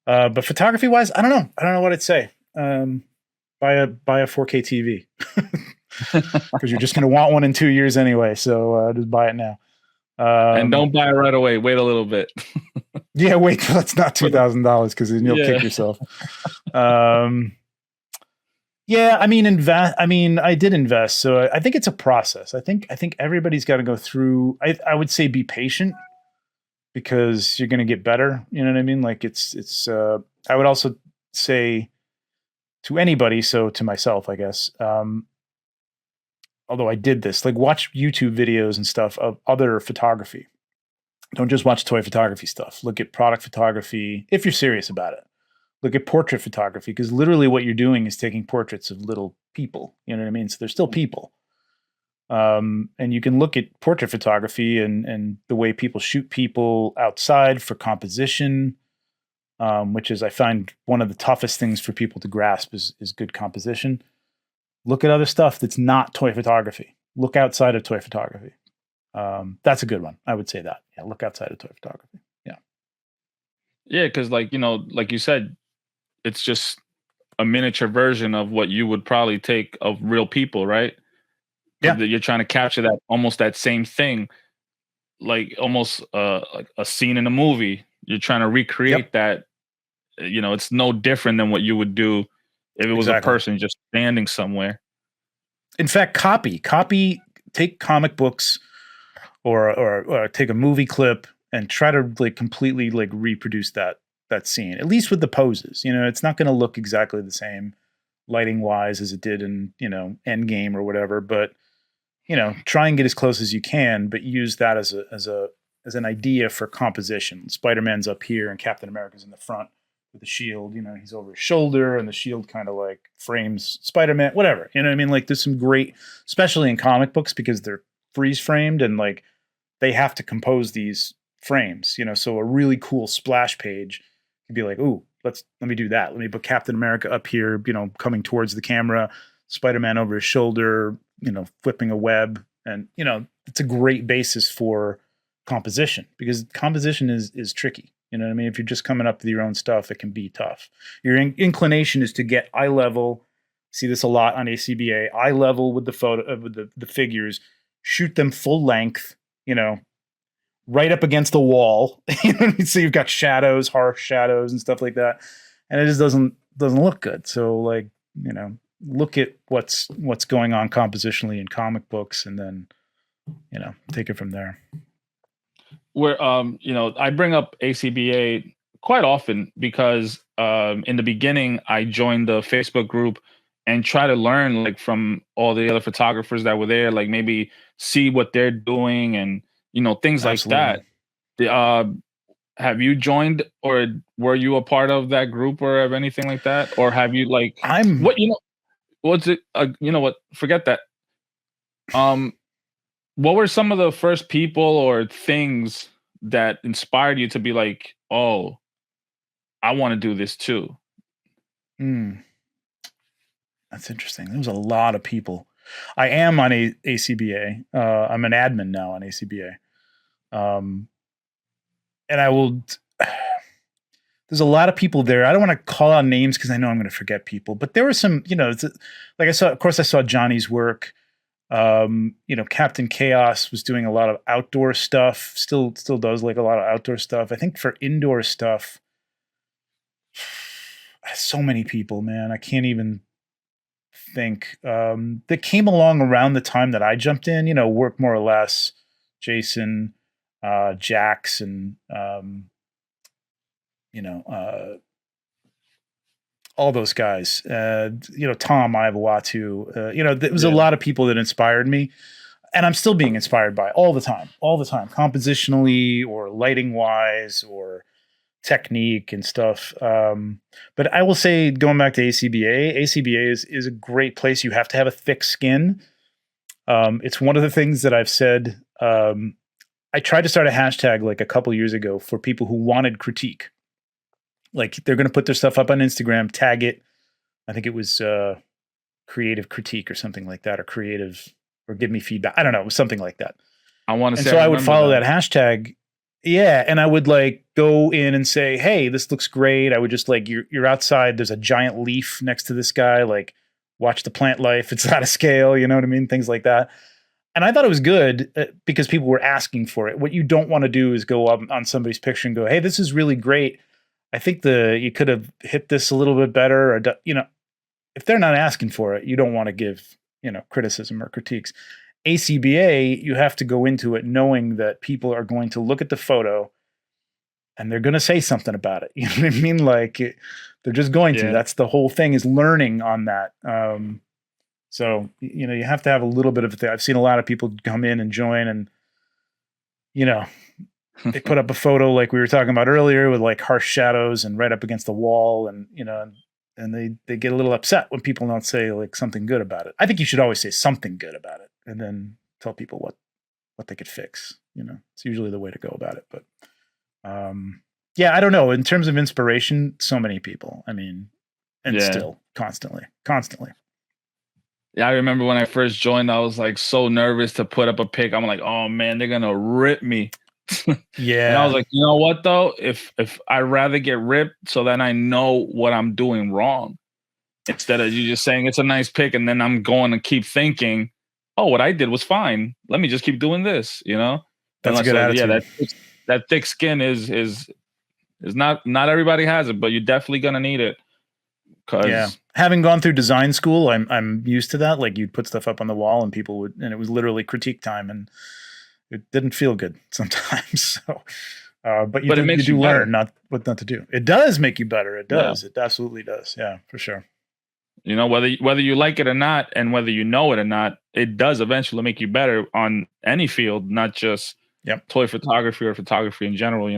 S2: But photography wise, I don't know. I don't know what I'd say. Buy a 4K TV because you're just going to want one in 2 years anyway. So just buy it now.
S1: And don't buy it right away. Wait a little bit.
S2: Yeah, wait till it's not $2,000 because then you'll kick yourself. Yeah, I mean, I did invest, so I think it's a process. I think everybody's got to go through. I would say be patient because you're going to get better. You know what I mean? Like it's. I would also say to anybody, so to myself, I guess. Although I did this, like watch YouTube videos and stuff of other photography. Don't just watch toy photography stuff. Look at product photography if you're serious about it. Look at portrait photography because literally what you're doing is taking portraits of little people. You know what I mean? So they're still people. And you can look at portrait photography and the way people shoot people outside for composition, which is I find one of the toughest things for people to grasp is good composition. Look at other stuff that's not toy photography. Look outside of toy photography. That's a good one. I would say that. Yeah, look outside of toy photography. Yeah.
S1: Yeah, because like, you know, like you said, it's just a miniature version of what you would probably take of real people, right?
S2: Yeah.
S1: You're trying to capture that almost that same thing, like almost like a scene in a movie. You're trying to recreate that. You know, it's no different than what you would do if it was a person just standing somewhere.
S2: In fact, take comic books or take a movie clip and try to like completely like reproduce that scene, at least with the poses. You know, it's not going to look exactly the same lighting wise as it did in, you know, Endgame or whatever, but you know, try and get as close as you can, but use that as an idea for composition. Spider-Man's up here and Captain America's in the front with the shield. You know, he's over his shoulder and the shield kind of like frames Spider-Man, whatever. You know what I mean? Like there's some great, especially in comic books because they're freeze framed and like they have to compose these frames, you know, so a really cool splash page could be like, ooh, let me do that. Let me put Captain America up here, you know, coming towards the camera, Spider-Man over his shoulder, you know, flipping a web. And, you know, it's a great basis for composition because composition is tricky. You know what I mean? If you're just coming up with your own stuff, it can be tough. Your inclination is to get eye level. See this a lot on ACBA, eye level with the photo, with the figures, shoot them full length, you know, right up against the wall. So you've got shadows, harsh shadows and stuff like that. And it just doesn't look good. So like, you know, look at what's going on compositionally in comic books and then, you know, take it from there.
S1: Where you know, I bring up ACBA quite often because in the beginning I joined the Facebook group and try to learn like from all the other photographers that were there, like maybe see what they're doing and you know things
S2: Absolutely.
S1: like that. Have you joined or were you a part of that group or of anything like that, or have you like what you know? What's it? You know what? Forget that. What were some of the first people or things that inspired you to be like, oh, I want to do this too?
S2: That's interesting. There was a lot of people. I am on ACBA. I'm an admin now on ACBA. And I will. There's a lot of people there. I don't want to call out names because I know I'm going to forget people. But there were some, you know, like I saw. Of course, I saw Johnny's work. You know, Captain Chaos was doing a lot of outdoor stuff. Still does like a lot of outdoor stuff. I think for indoor stuff, so many people, man. I can't even think, that came along around the time that I jumped in, Work More or Less, Jason, Jax, and, all those guys, Tom Iwatu, there was a lot of people that inspired me, and I'm still being inspired by all the time, compositionally or lighting wise or technique and stuff. But I will say, going back to ACBA is a great place. You have to have a thick skin. It's one of the things that I've said. I tried to start a hashtag like a couple years ago for people who wanted critique. Like, they're going to put their stuff up on Instagram, tag it. I think it was creative critique or something like that, or give me feedback. I don't know. It was something like that.
S1: I want to say,
S2: so I would follow that hashtag. Yeah. And I would like go in and say, hey, this looks great. I would just like, you're outside. There's a giant leaf next to this guy. Like, watch the plant life. It's out of scale. You know what I mean? Things like that. And I thought it was good because people were asking for it. What you don't want to do is go up on somebody's picture and go, hey, this is really great. I think you could have hit this a little bit better, or, if they're not asking for it, you don't want to give, criticism or critiques. ACBA, you have to go into it knowing that people are going to look at the photo and they're going to say something about it. You know what I mean? Like, they're just going to. That's the whole thing, is learning on that. So, you have to have a little bit of a thing. I've seen a lot of people come in and join, and, they put up a photo like we were talking about earlier with like harsh shadows and right up against the wall, and and they get a little upset when people don't say like something good about it. I think you should always say something good about it and then tell people what they could fix. It's usually the way to go about it. But I don't know. In terms of inspiration, so many people. I mean, and still constantly.
S1: Yeah, I remember when I first joined, I was like so nervous to put up a pic. I'm like, oh man, they're gonna rip me.
S2: Yeah.
S1: And I was like, you know what though? If I'd rather get ripped so then I know what I'm doing wrong, instead of you just saying it's a nice pic and then I'm going to keep thinking, oh, what I did was fine. Let me just keep doing this,
S2: That's a good attitude.
S1: Yeah, that thick skin is not everybody has it, but you're definitely gonna need it.
S2: Having gone through design school, I'm used to that. Like, you'd put stuff up on the wall and people would, and it was literally critique time, and it didn't feel good sometimes. So, but you do learn what not to do. It does make you better. It does. Yeah. It absolutely does. Yeah, for sure.
S1: Whether you like it or not, and whether you know it or not, it does eventually make you better on any field, not just toy photography or photography in general.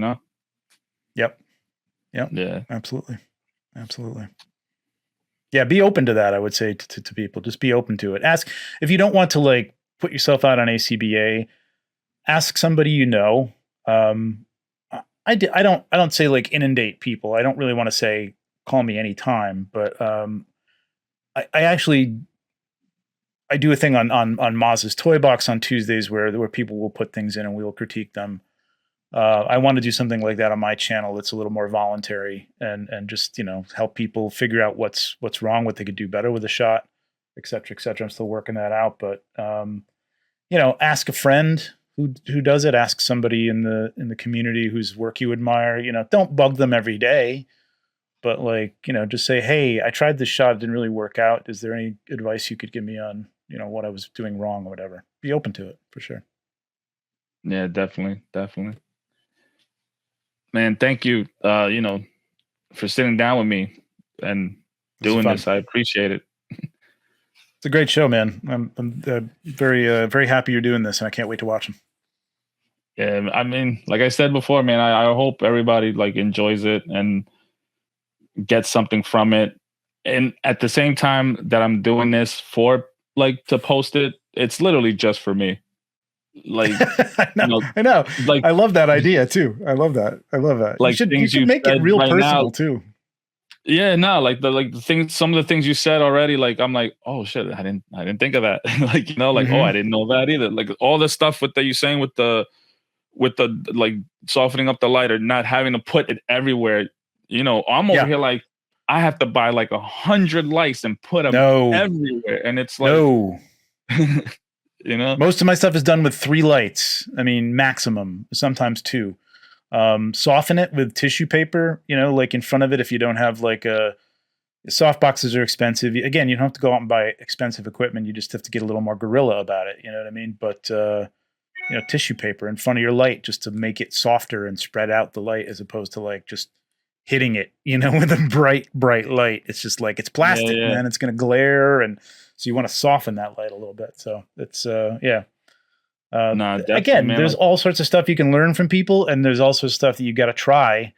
S2: Yep.
S1: Yeah.
S2: Absolutely. Yeah, be open to that. I would say to people, just be open to it. Ask if you don't want to like put yourself out on ACBA. Ask somebody I don't say like inundate people. I don't really want to say call me anytime, but I do a thing on Maz's Toy Box on Tuesdays where people will put things in and we will critique them. I want to do something like that on my channel that's a little more voluntary and just help people figure out what's wrong, what they could do better with a shot, et cetera, et cetera. I'm still working that out, but ask a friend who does it. Ask somebody in the community whose work you admire. Don't bug them every day, but just say, hey, I tried this shot, it didn't really work out. Is there any advice you could give me on what I was doing wrong or whatever? Be open to it for sure.
S1: Yeah, definitely. Man, thank you. For sitting down with me and doing this. I appreciate it.
S2: It's a great show, man. I'm very, very happy you're doing this, and I can't wait to watch them.
S1: Yeah, I mean, like I said before, man, I hope everybody enjoys it and gets something from it. And at the same time that I'm doing this for to post it, it's literally just for me.
S2: I know. I love that idea too. I love that. You should make it real personal too.
S1: Yeah, no, the things, some of the things you said already, I'm like, oh shit, I didn't think of that. Oh, I didn't know that either. All the stuff that you're saying with the softening up the light or not having to put it everywhere. I'm over here I have to buy 100 lights and put them everywhere, and it's
S2: most of my stuff is done with 3 lights. I mean, maximum, sometimes 2. Soften it with tissue paper, in front of it if you don't have soft boxes are expensive. Again, you don't have to go out and buy expensive equipment. You just have to get a little more guerrilla about it. You know what I mean? But tissue paper in front of your light just to make it softer and spread out the light, as opposed to like just hitting it, with a bright light. It's just like, it's plastic, man. It's going to glare. And so you want to soften that light a little bit. So it's, again, man, there's all sorts of stuff you can learn from people. And there's also stuff that you got to try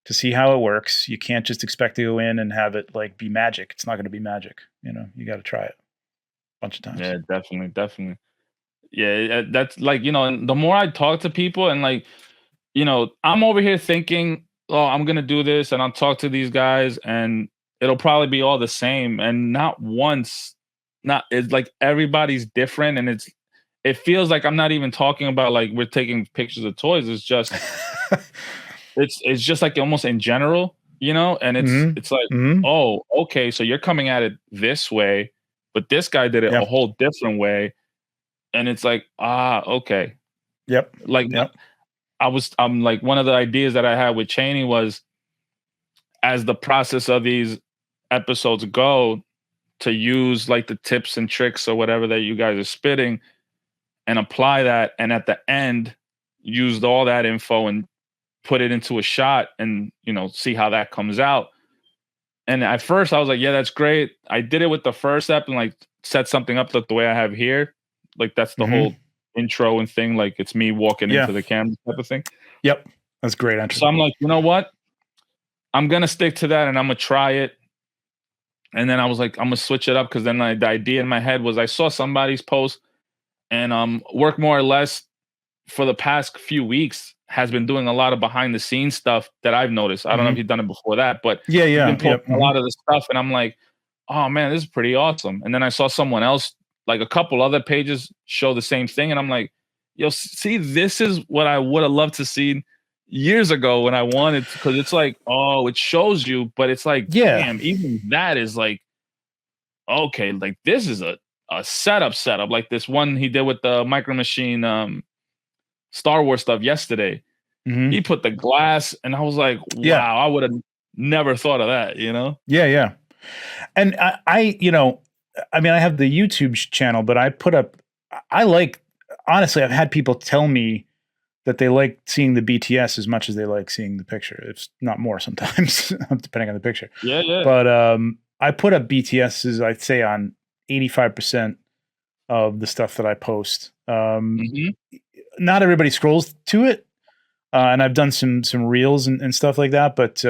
S2: to see how it works. You can't just expect to go in and have it like be magic. It's not going to be magic. You got to try it a bunch of times.
S1: Yeah, definitely. Yeah, that's like, and the more I talk to people and like, I'm over here thinking, oh, I'm going to do this and I'll talk to these guys and it'll probably be all the same. And it's like everybody's different. And it feels like I'm not even talking about like we're taking pictures of toys. It's just, it's just like almost in general, and it's like, oh, okay. So you're coming at it this way, but this guy did it a whole different way. And it's like, okay.
S2: Yep.
S1: Like, I'm like, one of the ideas that I had with Cheney was, as the process of these episodes go, to use like the tips and tricks or whatever that you guys are spitting and apply that. And at the end, use all that info and put it into a shot and, see how that comes out. And at first I was like, yeah, that's great. I did it with the first ep and like set something up like the way I have here. Like that's the whole intro and thing. Like it's me walking into the camera type of thing.
S2: Yep. That's great.
S1: So I'm like, you know what? I'm going to stick to that and I'm going to try it. And then I was like, I'm going to switch it up. Cause then the idea in my head was I saw somebody's post and Work More or Less for the past few weeks has been doing a lot of behind the scenes stuff that I've noticed. I don't know if you've done it before that, but
S2: yeah.
S1: Been posting a lot of the stuff. And I'm like, oh man, this is pretty awesome. And then I saw someone else, like a couple other pages show the same thing. And I'm like, yo, see, this is what I would have loved to see years ago when I wanted, because it's like, oh, it shows you, but it's like, damn, even that is like, okay, like this is a setup, like this one he did with the Micro Machine Star Wars stuff yesterday. He put the glass and I was like, wow, I would have never thought of that,
S2: Yeah. And I have the YouTube channel, but honestly, I've had people tell me that they like seeing the BTS as much as they like seeing the picture. It's not more sometimes, depending on the picture.
S1: Yeah.
S2: But I put up BTSs, I'd say, on 85% of the stuff that I post. Not everybody scrolls to it. And I've done some reels and stuff like that, but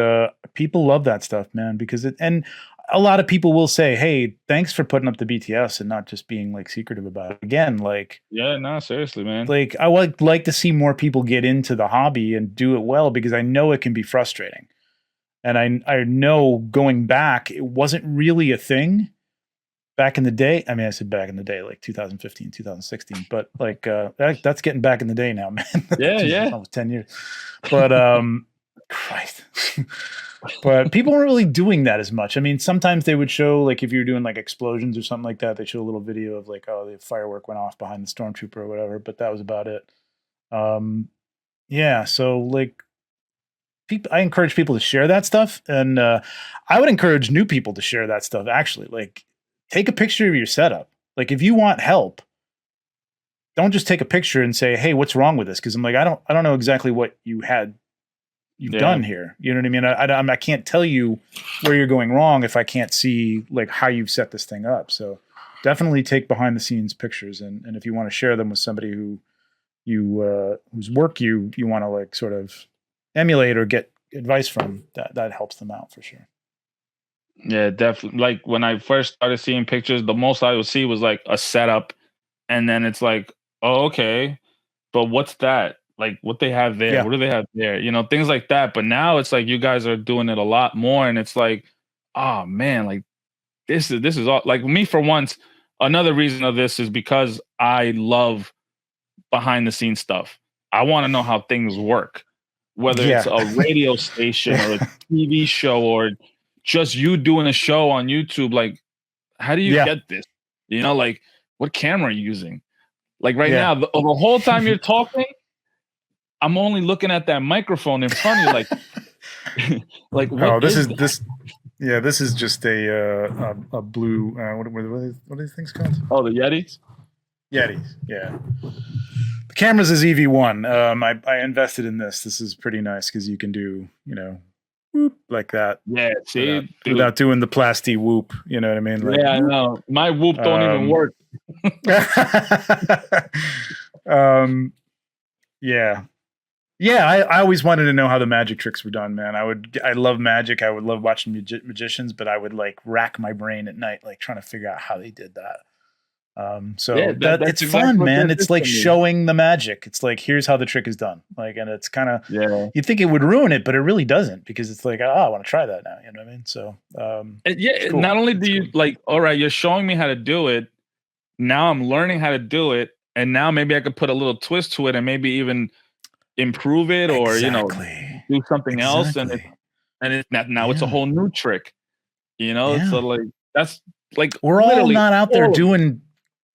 S2: people love that stuff, man, because and a lot of people will say, hey, thanks for putting up the BTS and not just being like secretive about it. Again, like,
S1: yeah, no, seriously, man.
S2: Like I would like to see more people get into the hobby and do it well, because I know it can be frustrating. And I know going back, it wasn't really a thing back in the day. I mean, I said back in the day, like 2015, 2016, but like that's getting back in the day now, man.
S1: Yeah.
S2: Almost 10 years. But Christ. But people weren't really doing that as much. I mean, sometimes they would show, like, if you're doing like explosions or something like that, they show a little video of like, oh, the firework went off behind the stormtrooper or whatever, but that was about it. Yeah. So like, I encourage people to share that stuff. And I would encourage new people to share that stuff. Actually, like, take a picture of your setup. Like, if you want help, don't just take a picture and say, hey, what's wrong with this? Cause I'm like, I don't know exactly what you've done here. You know what I mean? I can't tell you where you're going wrong if I can't see like how you've set this thing up. So definitely take behind the scenes pictures. And if you want to share them with somebody whose work you want to like sort of emulate or get advice from, that helps them out for sure.
S1: Yeah, definitely. Like when I first started seeing pictures, the most I would see was like a setup, and then it's like, oh, okay, but what's that? Like what they have there? Yeah. What do they have there? Things like that. But now it's like you guys are doing it a lot more, and it's like, oh man, like this is all, like, me for once. Another reason of this is because I love behind the scenes stuff. I want to know how things work, whether it's a radio station or a TV show or just you doing a show on YouTube. Like, how do you get this? Like, what camera are you using? Like right now, the whole time you're talking, I'm only looking at that microphone in front of you. Like, like, what
S2: Yeah, this is just a blue. What are these things called?
S1: Oh, the Yetis.
S2: Yetis. Yeah. The camera's is EV1. I invested in this. This is pretty nice because you can do whoop like that.
S1: Yeah, see,
S2: without doing the plasty whoop. You know what I mean? Like,
S1: yeah, I know. My whoop don't even work.
S2: Yeah. Yeah, I always wanted to know how the magic tricks were done, man. I love magic. I would love watching magicians, but I would like rack my brain at night, like trying to figure out how they did that. So
S1: Yeah, that's
S2: it's
S1: exactly
S2: fun,
S1: what
S2: man.
S1: this
S2: It's
S1: is
S2: like
S1: to me.
S2: showing the magic. It's like, here's how the trick is done. Like, and it's kind of,
S1: Yeah.
S2: you'd think it would ruin it, but it really doesn't, because it's like, oh, I want to try that now. You know what I mean? So,
S1: Yeah,
S2: cool.
S1: not only do you like, all right, you're showing me how to do it. Now I'm learning how to do it, and now maybe I could put a little twist to it, and maybe even improve it, or do something else, and it's now it's a whole new trick. So like that's like
S2: we're all not out there
S1: all
S2: doing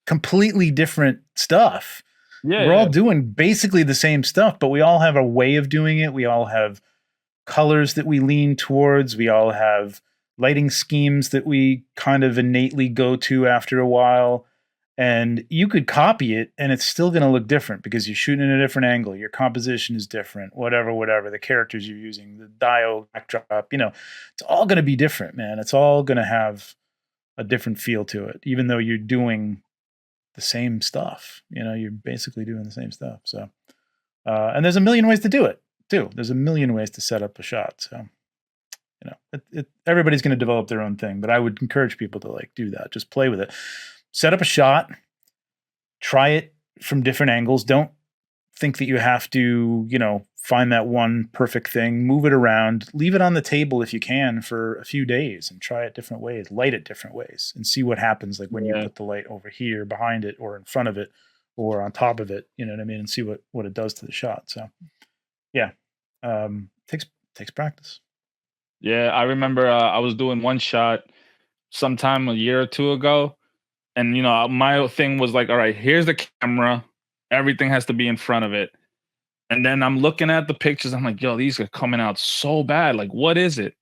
S2: completely different stuff.
S1: Yeah,
S2: we're all doing basically the same stuff, but we all have a way of doing it. We all have colors that we lean towards. We all have lighting schemes that we kind of innately go to after a while. And you could copy it and it's still going to look different because you're shooting in a different angle. Your composition is different, whatever, the characters you're using, the dial backdrop, it's all going to be different, man. It's all going to have a different feel to it, even though you're doing the same stuff. You're basically doing the same stuff. So, and there's a million ways to do it too. There's a million ways to set up a shot. So, everybody's going to develop their own thing, but I would encourage people to like do that. Just play with it. Set up a shot, try it from different angles. Don't think that you have to, find that one perfect thing. Move it around. Leave it on the table if you can for a few days and try it different ways. Light it different ways and see what happens. Like when you put the light over here, behind it, or in front of it, or on top of it. You know what I mean? And see what it does to the shot. So, yeah, takes practice.
S1: Yeah, I remember I was doing one shot sometime a year or two ago. And, my thing was like, all right, here's the camera. Everything has to be in front of it. And then I'm looking at the pictures. I'm like, yo, these are coming out so bad. Like, what is it?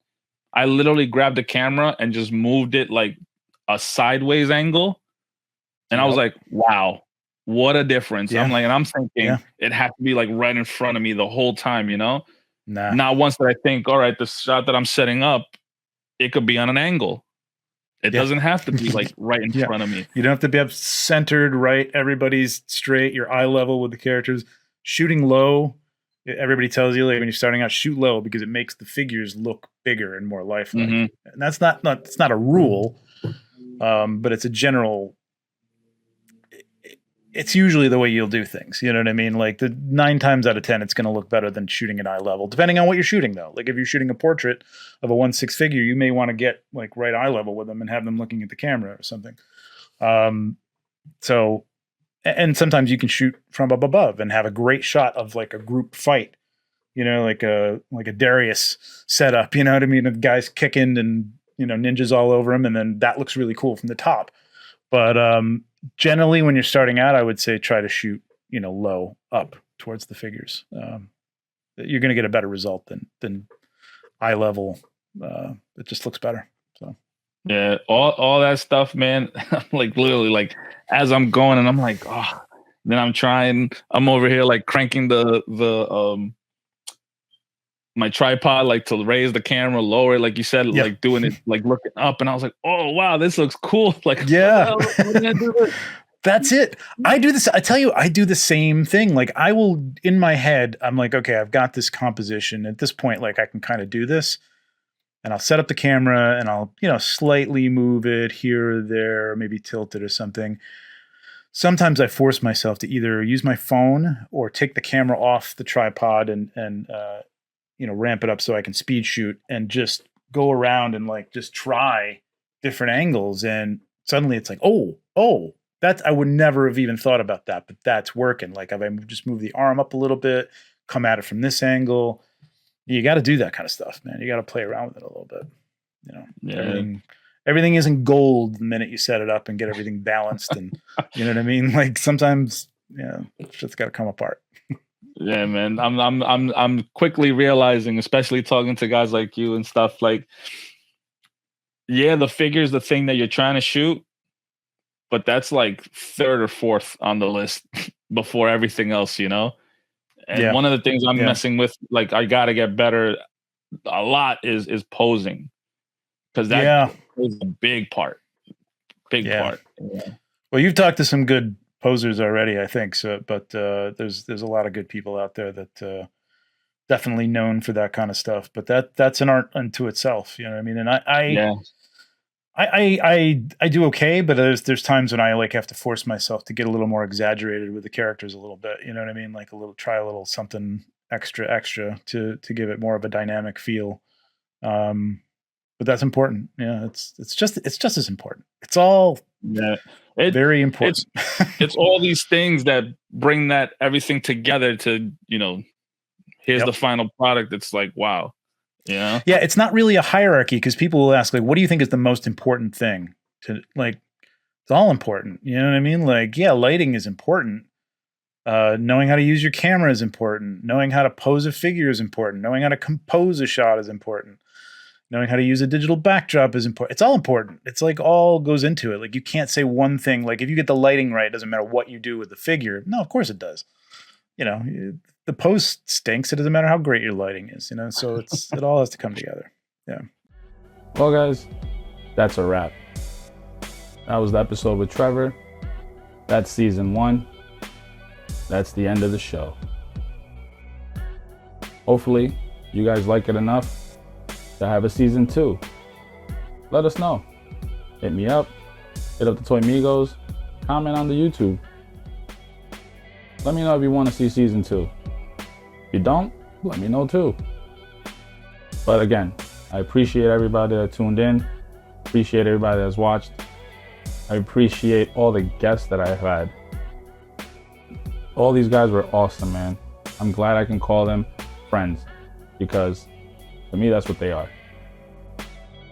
S1: I literally grabbed the camera and just moved it like a sideways angle. And I was like, wow, what a difference.
S2: Yeah.
S1: I'm like, and I'm thinking it has to be like right in front of me the whole time,
S2: Nah.
S1: Not once that I think, all right, the shot that I'm setting up, it could be on an angle. It doesn't have to be like right in front of me.
S2: You don't have to be up centered, right? Everybody's straight. You're eye level with the characters. Shooting low, everybody tells you like when you're starting out, shoot low because it makes the figures look bigger and more lifelike. Mm-hmm. And that's it's not a rule, but it's a general. It's usually the way you'll do things. You know what I mean? Like 9 times out of 10, it's going to look better than shooting at eye level, depending on what you're shooting though. Like if you're shooting a portrait of a 1/6 figure, you may want to get like right eye level with them and have them looking at the camera or something. So, and sometimes you can shoot from up above and have a great shot of like a group fight, like a Darius setup, you know what I mean? The guys kicking and, ninjas all over him. And then that looks really cool from the top. But, generally, when you're starting out, I would say try to shoot, low up towards the figures. You're going to get a better result than eye level. It just looks better. So
S1: yeah, all that stuff, man. Like literally, like as I'm going, and I'm like, oh. Then I'm over here like cranking the my tripod like to raise the camera, lower it, like you said, like doing it, like looking up, and I was like, oh wow, this looks cool. Like,
S2: yeah,
S1: what did I do this?
S2: That's it. I do this. I tell you, I do the same thing. Like I will, in my head, I'm like, okay, I've got this composition at this point. Like I can kind of do this, and I'll set up the camera and I'll, slightly move it here or there, maybe tilt it or something. Sometimes I force myself to either use my phone or take the camera off the tripod and ramp it up so I can speed shoot and just go around and like just try different angles. And suddenly it's like, oh, that's, I would never have even thought about that, but that's working. Like if I just move the arm up a little bit, come at it from this angle, you got to do that kind of stuff, man. You got to play around with it a little bit. Everything isn't gold the minute you set it up and get everything balanced. And you know what I mean? Like sometimes, shit's got to come apart.
S1: Yeah, man. I'm quickly realizing, especially talking to guys like you and stuff, like
S3: yeah, the figure's the thing that you're trying to shoot, but that's like third or fourth on the list before everything else, you know? And
S2: Yeah.
S3: one of the things I'm
S2: Yeah.
S3: messing with, like I gotta get better a lot is posing. Because that is a big part. Big part. Yeah.
S2: Well, you've talked to some good posers already, I think. So, but there's a lot of good people out there that definitely known for that kind of stuff. But that's an art unto itself. You know what I mean? And I do okay, but there's times when I like have to force myself to get a little more exaggerated with the characters a little bit. You know what I mean? Like try a little something extra to give it more of a dynamic feel. But that's important. Yeah, it's just as important. It's all very important.
S3: It's all these things that bring that everything together to, here's the final product. It's like, wow. Yeah.
S2: Yeah, it's not really a hierarchy because people will ask, like, what do you think is the most important thing? It's all important. You know what I mean? Like, yeah, lighting is important. Knowing how to use your camera is important. Knowing how to pose a figure is important. Knowing how to compose a shot is important. Knowing how to use a digital backdrop is important. It's all important. It's like all goes into it. Like you can't say one thing. Like if you get the lighting right, it doesn't matter what you do with the figure. No, of course it does. The pose stinks. It doesn't matter how great your lighting is. So it all has to come together. Yeah.
S1: Well, guys, that's a wrap. That was the episode with Trevor. That's season 1. That's the end of the show. Hopefully, you guys like it enough to have a season 2. Let us know. Hit me up. Hit up the ToyMigos. Comment on the YouTube. Let me know if you want to see season 2. If you don't, let me know too. But again, I appreciate everybody that tuned in. Appreciate everybody that's watched. I appreciate all the guests that I've had. All these guys were awesome, man. I'm glad I can call them friends because to me, that's what they are.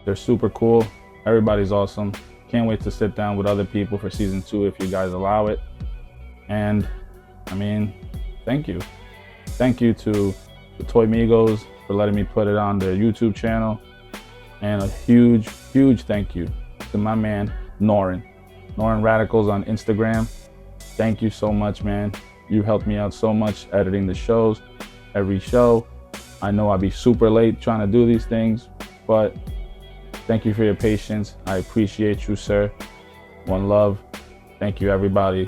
S1: They're super cool. Everybody's awesome. Can't wait to sit down with other people for season 2 if you guys allow it. And thank you. Thank you to the ToyMigos for letting me put it on their YouTube channel. And a huge, huge thank you to my man, Norin Radicals on Instagram. Thank you so much, man. You helped me out so much editing the shows, every show. I know I'll be super late trying to do these things, but thank you for your patience. I appreciate you, sir. One love. Thank you, everybody.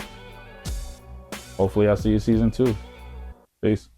S1: Hopefully I'll see you season 2. Peace.